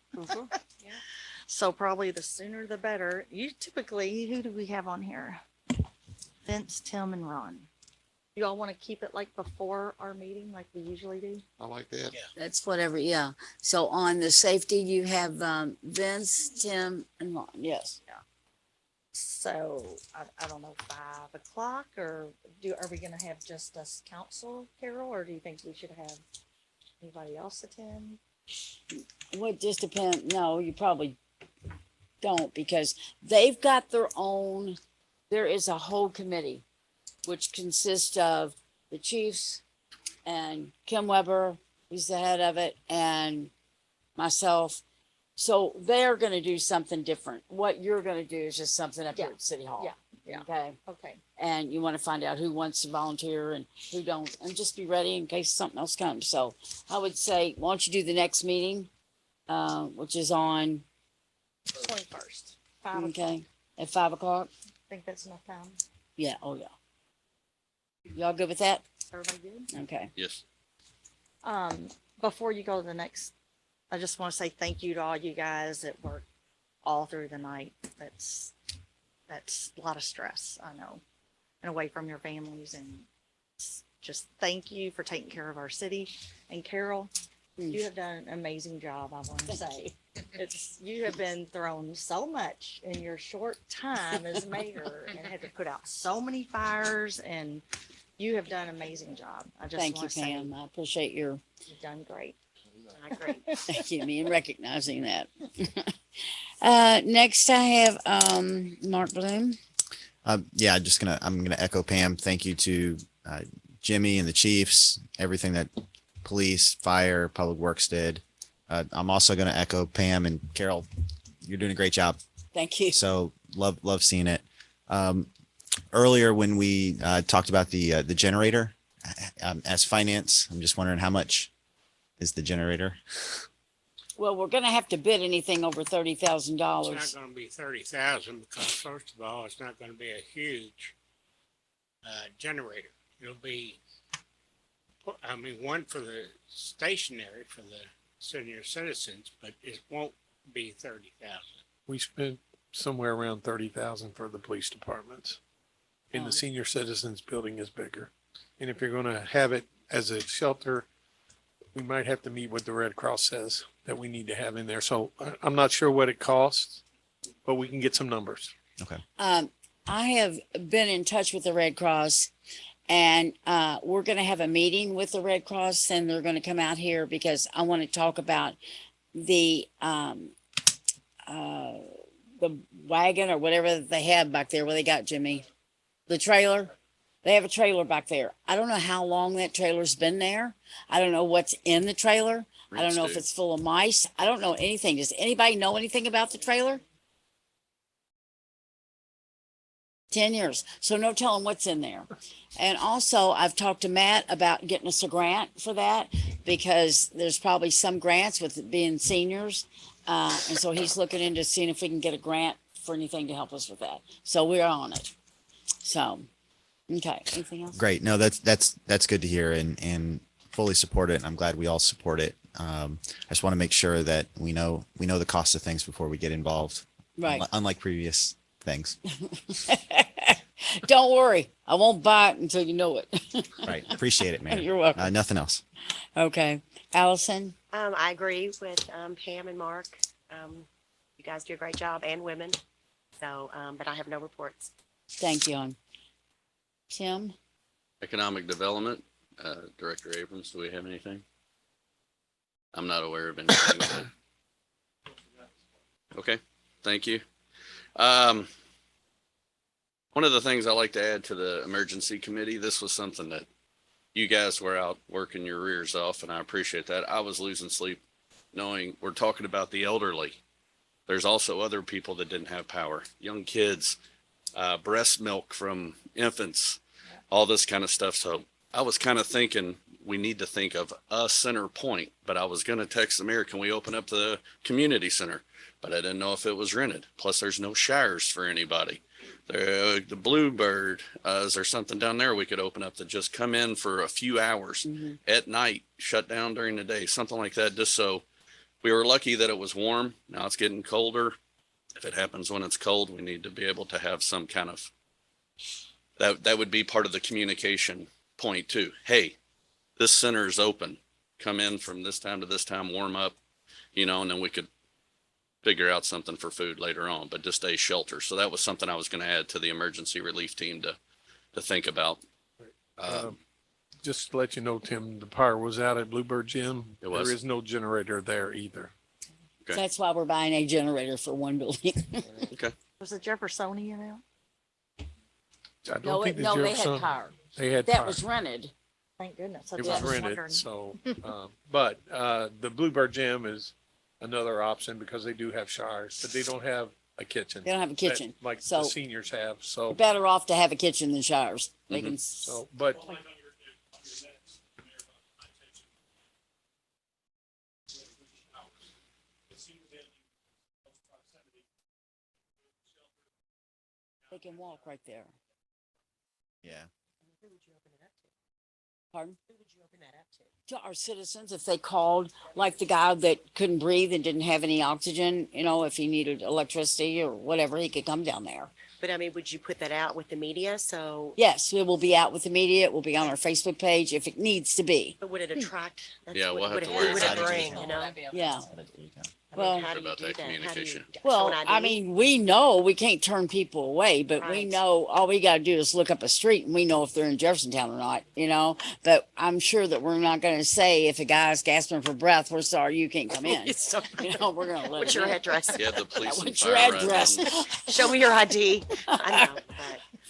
So probably the sooner the better. You typically, who do we have on here? Vince, Tim, and Ron. You all want to keep it like before our meeting, like we usually do? I like that. That's whatever, yeah. So on the safety, you have Vince, Tim, and Ron, yes. So I don't know, 5 o'clock, or are we gonna have just us council, Carol, or do you think we should have anybody else attend? Well, it just depends. No, you probably don't, because they've got their own, there is a whole committee, which consists of the chiefs and Kim Weber, who's the head of it, and myself. So they're gonna do something different. What you're gonna do is just something up here at City Hall. Yeah. Okay, Okay. and you wanna find out who wants to volunteer and who don't, and just be ready in case something else comes. So I would say, why don't you do the next meeting, which is on, 21st. 5 o'clock. okay, at 5 o'clock? Think that's enough time? Yeah, oh yeah. Y'all good with that? Everybody good? Okay. Yes. Before you go to the next, I just want to say thank you to all you guys that worked all through the night. That's a lot of stress, I know, and away from your families, and just thank you for taking care of our city. And Carol, you have done an amazing job, I want to say. You have been thrown so much in your short time as mayor and had to put out so many fires, and you have done an amazing job. I just Thank you, want to say Pam. I appreciate your, you've done great. Great. thank you, me, in recognizing that. Next I have, Mark Bloom. Yeah, I'm gonna echo Pam. Thank you to Jimmy and the Chiefs, everything that police, fire, public works did. I'm also gonna echo Pam and Carol. You're doing a great job. Thank you. So love seeing it. Earlier when we talked about the generator, as finance, I'm just wondering how much is the generator? Well, we're gonna have to bid anything over $30,000. It's not gonna be 30,000 because first of all, it's not gonna be a huge generator. It'll be, one for the stationary for the senior citizens, but it won't be 30,000. We spent somewhere around 30,000 for the police departments. And the senior citizens building is bigger. And if you're gonna have it as a shelter, we might have to meet what the Red Cross says that we need to have in there. So I'm not sure what it costs, but we can get some numbers. Okay. I have been in touch with the Red Cross, and we're gonna have a meeting with the Red Cross, and they're gonna come out here because I want to talk about the wagon or whatever that they have back there. Where they got Jimmy, the trailer. They have a trailer back there. I don't know how long that trailer's been there. I don't know what's in the trailer. I don't know if it's full of mice. I don't know anything. Does anybody know anything about the trailer? 10 years. So no telling what's in there. And also I've talked to Matt about getting us a grant for that, because there's probably some grants with it being seniors. And so he's looking into seeing if we can get a grant for anything to help us with that. So we're on it. So, okay. Anything else? Great. No, that's good to hear and fully support it. I'm glad we all support it. I just want to make sure that we know the cost of things before we get involved. Right. Unlike previous things. Don't worry. I won't buy it until you know it. Right. Appreciate it, man. You're welcome. Nothing else. Okay. Allison? I agree with Pam and Mark. You guys do a great job, and women. So, but I have no reports. Thank you. Tim? Economic Development, Director Abrams, do we have anything? I'm not aware of anything. Okay, thank you. One of the things I like to add to the emergency committee, this was something that you guys were out working your rears off, and I appreciate that. I was losing sleep knowing we're talking about the elderly. There's also other people that didn't have power, young kids, breast milk from infants, all this kind of stuff. So I was kind of thinking we need to think of a center point, but I was going to text the mayor, can we open up the community center? But I didn't know if it was rented. Plus there's no showers for anybody. The Bluebird, is there something down there we could open up to just come in for a few hours at night, shut down during the day, something like that, just so we were lucky that it was warm. Now it's getting colder. If it happens when it's cold, we need to be able to have some kind of, that would be part of the communication point too. Hey, this center is open. Come in from this time to this time, warm up, and then we could figure out something for food later on, but just a shelter. So that was something I was going to add to the emergency relief team to think about. Just to let you know, Tim, the power was out at Bluebird Gym. It was. There is no generator there either. Okay. That's why we're buying a generator for one building. Okay. Was the Jeffersonian out? I don't No, think the they had Jefferson- power. They had That power. was rented. Thank goodness. It was rented, so, but the Bluebird Gym is another option because they do have showers, but they don't have a kitchen. They don't have a kitchen. that- Like So- the seniors have, so. You're better off to have a kitchen than showers. They can. So, but They can walk right there. Yeah. Pardon? Who would you open that up to? To our citizens, if they called, like the guy that couldn't breathe and didn't have any oxygen, if he needed electricity or whatever, he could come down there. But I mean, would you put that out with the media? So, Yes, it will be out with the media. It will be on our Facebook page if it needs to be. but would it attract? that's Yeah, what- we'll have would to it- worry who would about it it. bring, Yeah. I Well- mean, how do you About do that that? How do you communication. show Well, an I ID? mean, we know we can't turn people away, but we Right. know all we got to do is look up a street and we know if they're in Jeffersontown or not. But I'm sure that we're not going to say if a guy's gasping for breath, we're sorry, you can't come in. We're going to let What's him your in. address? Yeah, the police and What's your fire address? Show me your ID. I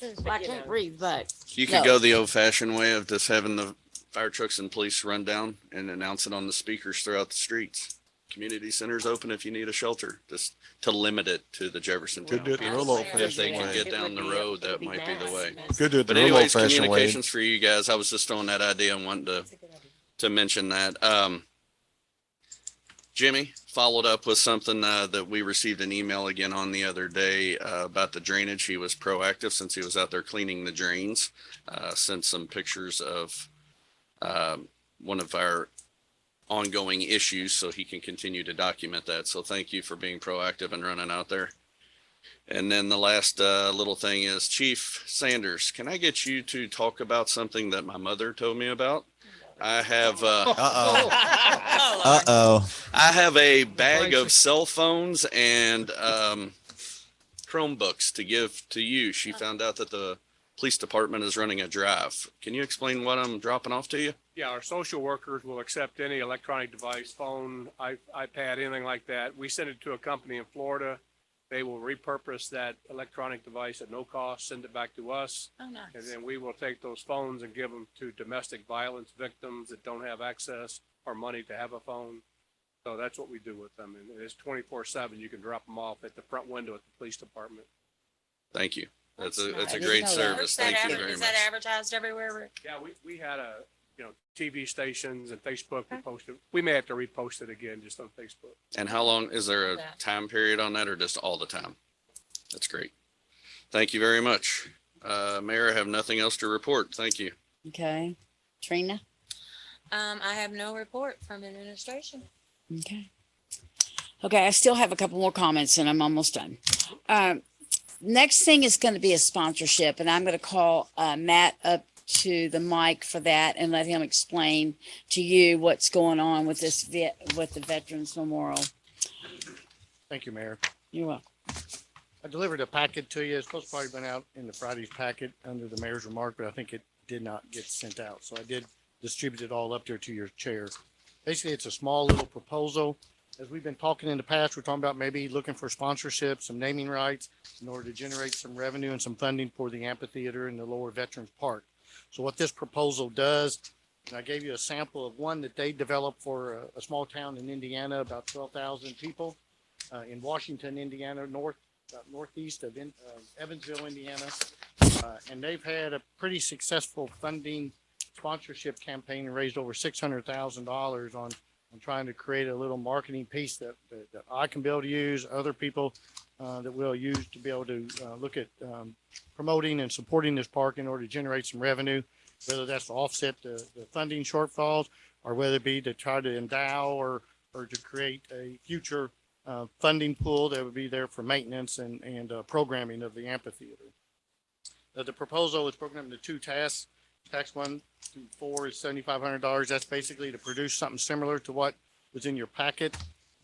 know, I can't breathe, but You could No. go the old fashioned way of just having the fire trucks and police run down and announce it on the speakers throughout the streets. Community centers open if you need a shelter, just to limit it to the Jefferson. Could do it the real old If they fashioned can way. get It down would the be- road, it that would be might be the mass. way. Could do it the But real old anyways, fashioned way. communications for you guys. I was just throwing that idea and wanting to mention that. Jimmy followed up with something that we received an email again on the other day about the drainage. He was proactive since he was out there cleaning the drains. Sent some pictures of one of our ongoing issues so he can continue to document that. So thank you for being proactive and running out there. And then the last little thing is Chief Sanders, can I get you to talk about something that my mother told me about? I have I have a bag of cell phones and Chromebooks to give to you. She found out that the police department is running a drive. Can you explain what I'm dropping off to you? Yeah, our social workers will accept any electronic device, phone, iPad, anything like that. We send it to a company in Florida. They will repurpose that electronic device at no cost, send it back to us. Oh, And nice. then we will take those phones and give them to domestic violence victims that don't have access or money to have a phone. So that's what we do with them. And it's 24/7. You can drop them off at the front window at the police department. Thank you. That's a I didn't great know that. service. Thank you very Is much. that advertised everywhere, Rick? Yeah, we had TV stations and Facebook. We posted. We may have to repost it again just on Facebook. And how long, is there a That. time period on that or just all the time? That's great. Thank you very much. Mayor, I have nothing else to report. Thank you. okay. Trina? I have no report from administration. Okay. Okay, I still have a couple more comments and I'm almost done. Next thing is going to be a sponsorship, and I'm going to call Matt up to the mic for that and let him explain to you what's going on with this with the Veterans Memorial. Thank you, Mayor. You're welcome. I delivered a packet to you. It's supposed to probably been out in the Friday's packet under the mayor's remark, but I think it did not get sent out. So I did distribute it all up there to your chair. basically it's a small little proposal. As we've been talking in the past, we're talking about maybe looking for sponsorship, some naming rights in order to generate some revenue and some funding for the amphitheater and the Lower Veterans Park. So what this proposal does, and I gave you a sample of one that they developed for a small town in Indiana, about 12,000 people, in Washington, Indiana, northeast of Evansville, Indiana. And they've had a pretty successful funding sponsorship campaign and raised over $600,000 on trying to create a little marketing piece that I can be able to use, other people that we'll use to be able to look at promoting and supporting this park in order to generate some revenue, whether that's to offset the funding shortfalls or whether it be to try to endow or to create a future funding pool that would be there for maintenance and programming of the amphitheater. The proposal is broken up into two tasks. Task 1 through 4 is $7,500. That's basically to produce something similar to what was in your packet,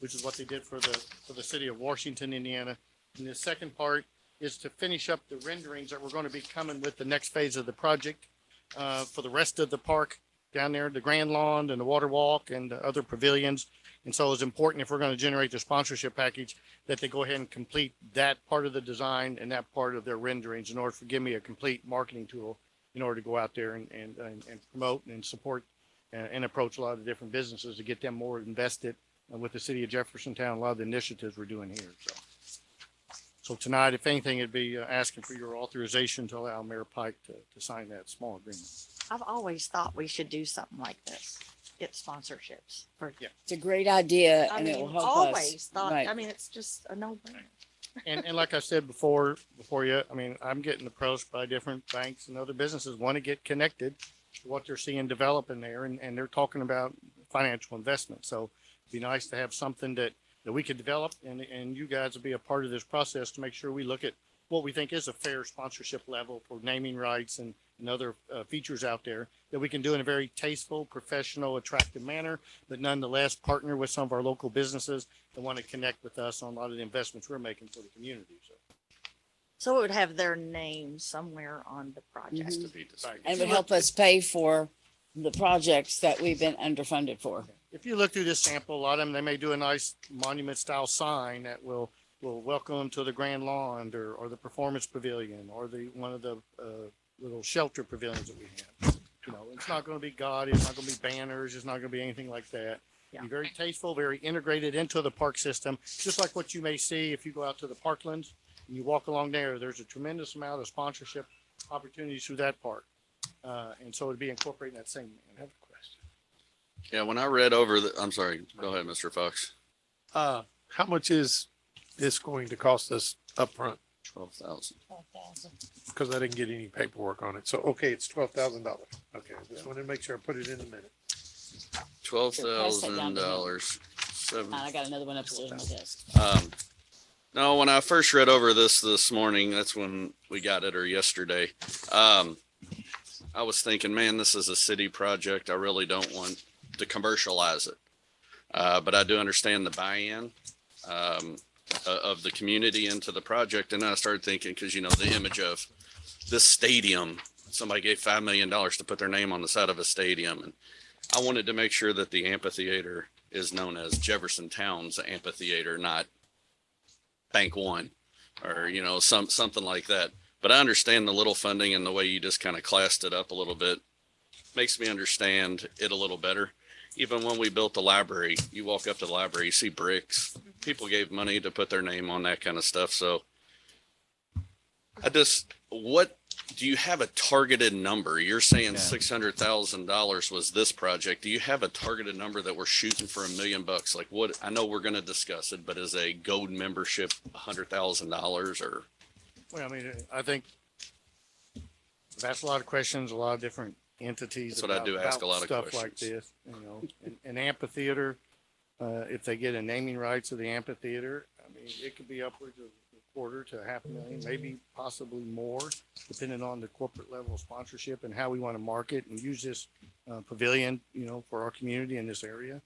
which is what they did for the city of Washington, Indiana. And the second part is to finish up the renderings that we're going to be coming with the next phase of the project for the rest of the park down there, the Grand Lawn and the Water Walk and the other pavilions. And so it's important, if we're going to generate the sponsorship package, that they go ahead and complete that part of the design and that part of their renderings in order to give me a complete marketing tool in order to go out there and promote and support and approach a lot of different businesses to get them more invested with the city of Jeffersontown, a lot of the initiatives we're doing here. So tonight, if anything, it'd be asking for your authorization to allow Mayor Pike to sign that small agreement. I've always thought we should do something like this, get sponsorships for. Yeah. It's a great idea I and it mean, will help us. always thought, Right. I mean, it's just a no-brainer. And like I said before you, I mean, I'm getting approached by different banks and other businesses want to get connected to what they're seeing develop in there, and they're talking about financial investment. So it'd be nice to have something that we could develop, and you guys will be a part of this process to make sure we look at what we think is a fair sponsorship level for naming rights and other features out there that we can do in a very tasteful, professional, attractive manner, but nonetheless partner with some of our local businesses that want to connect with us on a lot of the investments we're making for the community. So it would have their name somewhere on the project. Mhm. To be decided. And would help us pay for the projects that we've been underfunded for. If you look through this sample, a lot of them, they may do a nice monument style sign that will welcome them to the Grand Lawn or the Performance Pavilion or one of the little shelter pavilions that we have. You know, it's not going to be gaudy, it's not going to be banners, it's not going to be anything like that. Yeah. Be very tasteful, very integrated into the park system, just like what you may see if you go out to the Parklands and you walk along there. There's a tremendous amount of sponsorship opportunities through that park. And so it'd be incorporating that same. I have a question. Yeah, when I read over I'm sorry, go ahead, Mr. Fox. How much is this going to cost us upfront? 12,000. Because I didn't get any paperwork on it. So, okay, it's $12,000. Okay, I just wanted to make sure I put it in a minute. $12,000. I got another one upstairs on my desk. No, when I first read over this morning, that's when we got it, or yesterday. I was thinking, man, this is a city project. I really don't want to commercialize it. But I do understand the buy-in of the community into the project. And I started thinking, because, you know, the image of this stadium, somebody gave $5 million to put their name on the side of a stadium. And I wanted to make sure that the amphitheater is known as Jeffersontown's amphitheater, not Bank One or, you know, something like that. But I understand the little funding and the way you just kind of classed it up a little bit makes me understand it a little better. Even when we built the library, you walk up to the library, you see bricks. People gave money to put their name on that kind of stuff. So what do you have a targeted number? You're saying $600,000 was this project. Do you have a targeted number that we're shooting for $1 million? Like what, I know we're going to discuss it, but is a gold membership $100,000 or? Well, I mean, I think that's a lot of questions, a lot of different entities. That's what I do, ask a lot of stuff questions. like this, you know, an amphitheater, if they get a naming rights of the amphitheater, I mean, it could be upwards of $250,000 to $500,000, maybe possibly more, depending on the corporate level of sponsorship and how we want to market and use this pavilion, you know, for our community in this area.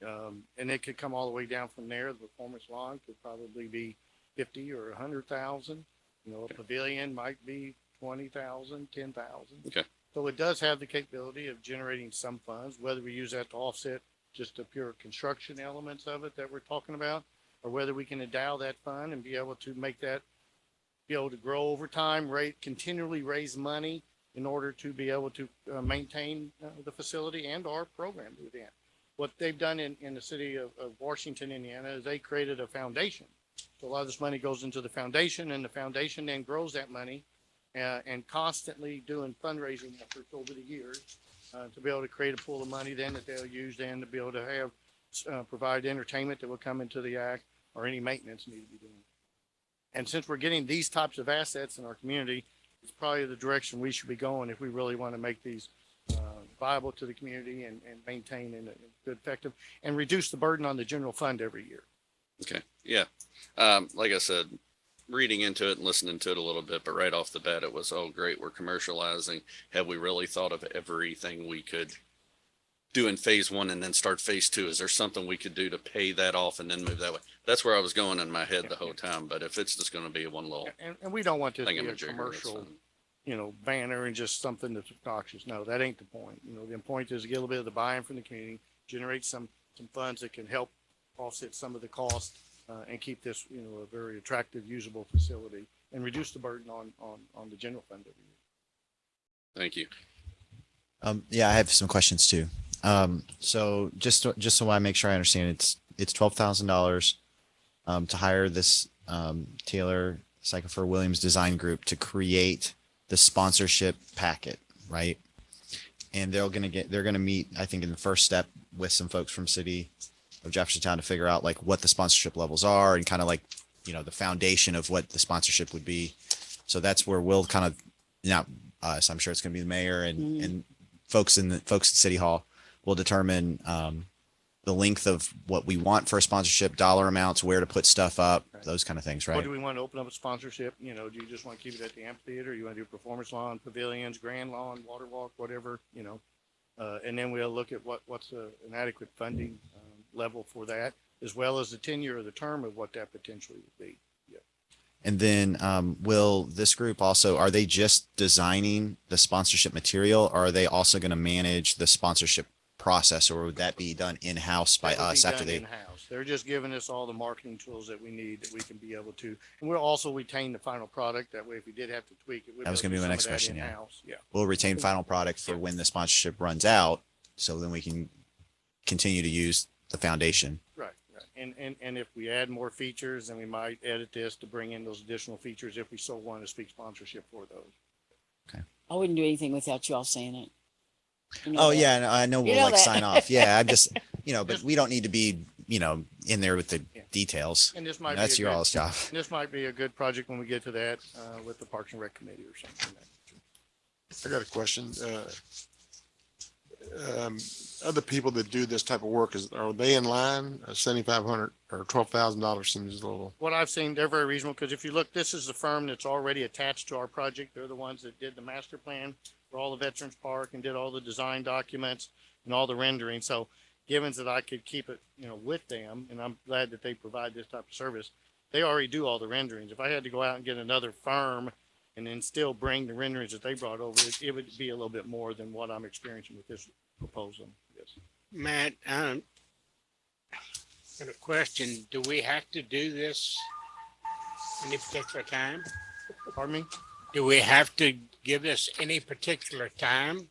And it could come all the way down from there. The performance lawn could probably be 50 or 100,000. You know, a pavilion might be 20,000, 10,000. Okay. So it does have the capability of generating some funds, whether we use that to offset just the pure construction elements of it that we're talking about, or whether we can endow that fund and be able to make that, be able to grow over time, continually raise money in order to be able to maintain the facility and our program within. What they've done in the city of Washington, Indiana, is they created a foundation. So a lot of this money goes into the foundation, and the foundation then grows that money and constantly doing fundraising efforts over the years to be able to create a pool of money then that they'll use then to be able to have provide entertainment that will come into the act or any maintenance needed to be done. And since we're getting these types of assets in our community, it's probably the direction we should be going if we really want to make these viable to the community and maintain in a good, effective, and reduce the burden on the general fund every year. Okay. Yeah. Like I said, reading into it and listening to it a little bit, but right off the bat, it was, oh, great, we're commercializing. Have we really thought of everything we could do in phase one and then start phase two? Is there something we could do to pay that off and then move that way? That's where I was going in my head the whole time. But if it's just going to be one little, and we don't want this to be a thingamajigger, that's commercial, fine. banner and just something that's obnoxious. No, that ain't the point. The point is to get a little bit of the buy-in from the community, generate some funds that can help offset some of the cost and keep this, a very attractive, usable facility and reduce the burden on the general fund every year. Thank you. Yeah, I have some questions too. So just so I make sure I understand, it's $12,000 to hire this Taylor Sycamore Williams Design Group to create the sponsorship packet, right? And they're gonna meet, I think, in the first step with some folks from City of Jeffersontown to figure out like what the sponsorship levels are and kind of like, the foundation of what the sponsorship would be. So that's where we'll kind of, not us, I'm sure it's gonna be the mayor and folks at City Hall will determine the length of what we want for a sponsorship, dollar amounts, where to put stuff up, those kind of things, Or right? do we want to open up a sponsorship? Do you just want to keep it at the amphitheater? You want to do performance lawn, pavilions, grand lawn, water walk, whatever, and then we'll look at what's an adequate funding level for that, as well as the tenure of the term of what that potentially would be. Yeah. And then will this group also, are they just designing the sponsorship material, or are they also going to manage the sponsorship process, or would that be done in-house by That would be us after done they? in-house. They're just giving us all the marketing tools that we need that we can be able to, and we'll also retain the final product. That way, if we did have to tweak it, we'd That was be going able to be my do some next of that question. Yeah. in-house. Yeah. We'll retain final product for when the sponsorship runs out, so then we can continue to use the foundation. Right. And if we add more features, then we might edit this to bring in those additional features if we so want to speak sponsorship for those. I wouldn't do anything without you all saying it. You know Oh that. yeah, no, I know You we'll know like that. sign off. Yeah, I'm just, but we don't need to be, in there with the details. And this might That's be your all's job. This might be a good project when we get to that with the Parks and Rec Committee or something. I got a question. Other people that do this type of work, are they in line? $7,500 or $12,000 seems a little. What I've seen, they're very reasonable, because if you look, this is the firm that's already attached to our project. They're the ones that did the master plan for all the Veterans Park and did all the design documents and all the rendering. So given that I could keep it, with them, and I'm glad that they provide this type of service, they already do all the renderings. If I had to go out and get another firm and then still bring the renderings that they brought over, it would be a little bit more than what I'm experiencing with this proposal. Yes. Matt, got a question. Do we have to do this any particular time? Pardon me? Do we have to give this any particular time?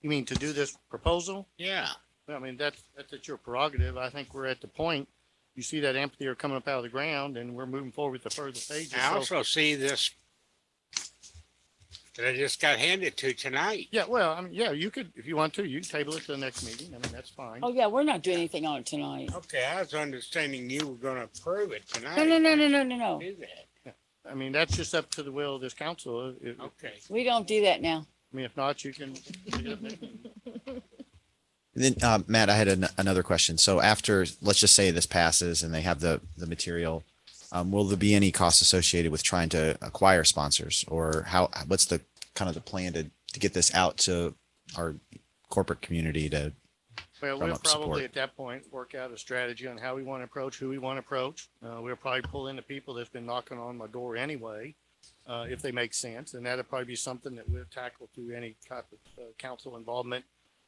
You mean to do this proposal? Yeah. Well, I mean, that's at your prerogative. I think we're at the point, you see that amphitheater coming up out of the ground, and we're moving forward with the further stages. I So- also see this that I just got handed to tonight. Yeah, well, I mean, yeah, you could, if you want to, you can table it to the next meeting. I mean, that's fine. Oh, yeah, we're not doing anything on it tonight. Okay, I was understanding you were gonna approve it tonight. No. Do that. I mean, that's just up to the will of this council. Okay. We don't do that now. I mean, if not, you can. And then, Matt, I had another question. So after, let's just say this passes and they have the material, will there be any costs associated with trying to acquire sponsors, or what's the kind of the plan to get this out to our corporate community to Well, drum we'll up support? probably at that point work out a strategy on how we want to approach, who we want to approach. We'll probably pull in the people that's been knocking on my door anyway, if they make sense. And that'll probably be something that we'll tackle through any type of council involvement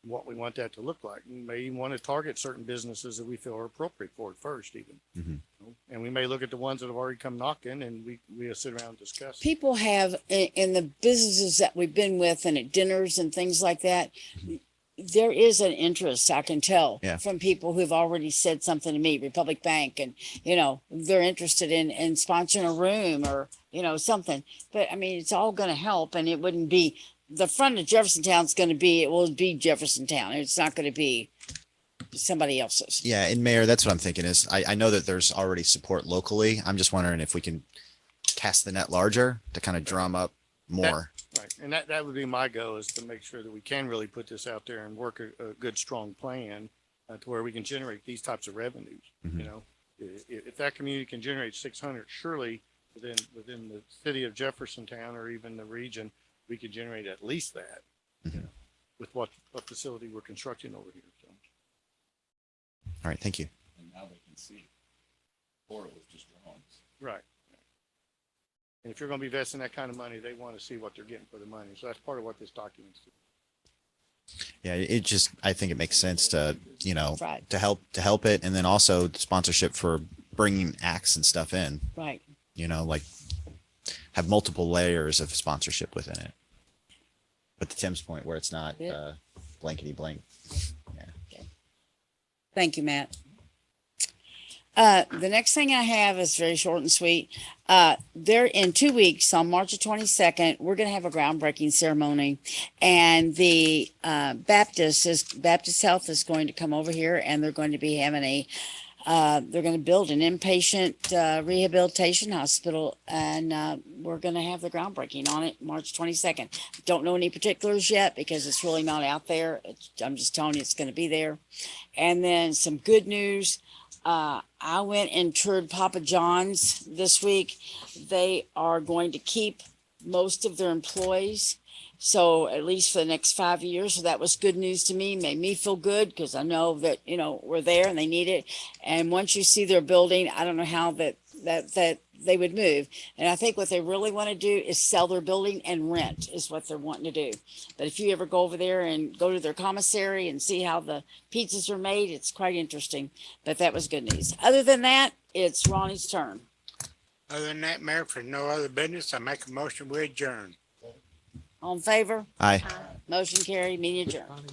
what we want that to look like. We may even want to target certain businesses that we feel are appropriate for it first even. Mhm. And we may look at the ones that have already come knocking and we'll sit around and discuss. People have in the businesses that we've been with and at dinners and things like that, there is an interest, I can tell, Yeah. from people who've already said something to me, Republic Bank, and, you know, they're interested in sponsoring a room or, you know, something. But I mean, it's all going to help, and it wouldn't be, the front of Jeffersontown's going to be, it will be Jeffersontown. It's not going to be somebody else's. Yeah, and Mayor, that's what I'm thinking is I know that there's already support locally. I'm just wondering if we can cast the net larger to kind of drum up more. Right. And that would be my goal, is to make sure that we can really put this out there and work a good, strong plan to where we can generate these types of revenues. Mhm. You know, if that community can generate 600, surely within the city of Jeffersontown or even the region, we could generate at least that, you know, with what facility we're constructing over here. So. All right, thank you. And now they can see. Before it was just wrong. Right. And if you're going to be investing that kind of money, they want to see what they're getting for the money. So that's part of what this document's doing. Yeah, it just I think it makes sense to, you know, Right. to help it, and then also sponsorship for bringing acts and stuff in. Right. You know, like have multiple layers of sponsorship within it. But to Tim's point, where it's not blankety blank. Thank you, Matt. The next thing I have is very short and sweet. There in 2 weeks on March the 22nd, we're going to have a groundbreaking ceremony, and the Baptist Health is going to come over here, and they're going to be having they're going to build an inpatient rehabilitation hospital, and we're going to have the groundbreaking on it March 22nd. Don't know any particulars yet because it's really not out there. I'm just telling you it's going to be there. And then some good news. I went and toured Papa John's this week. They are going to keep most of their employees. So at least for the next 5 years. So that was good news to me, made me feel good because I know that, you know, we're there and they need it. And once you see their building, I don't know how that they would move. And I think what they really want to do is sell their building and rent is what they're wanting to do. But if you ever go over there and go to their commissary and see how the pizzas are made, it's quite interesting. But that was good news. Other than that, it's Ronnie's turn. Other than that, Mayor, for no other business, I make a motion we adjourn. All in favor? Aye. Motion carried, meeting adjourned.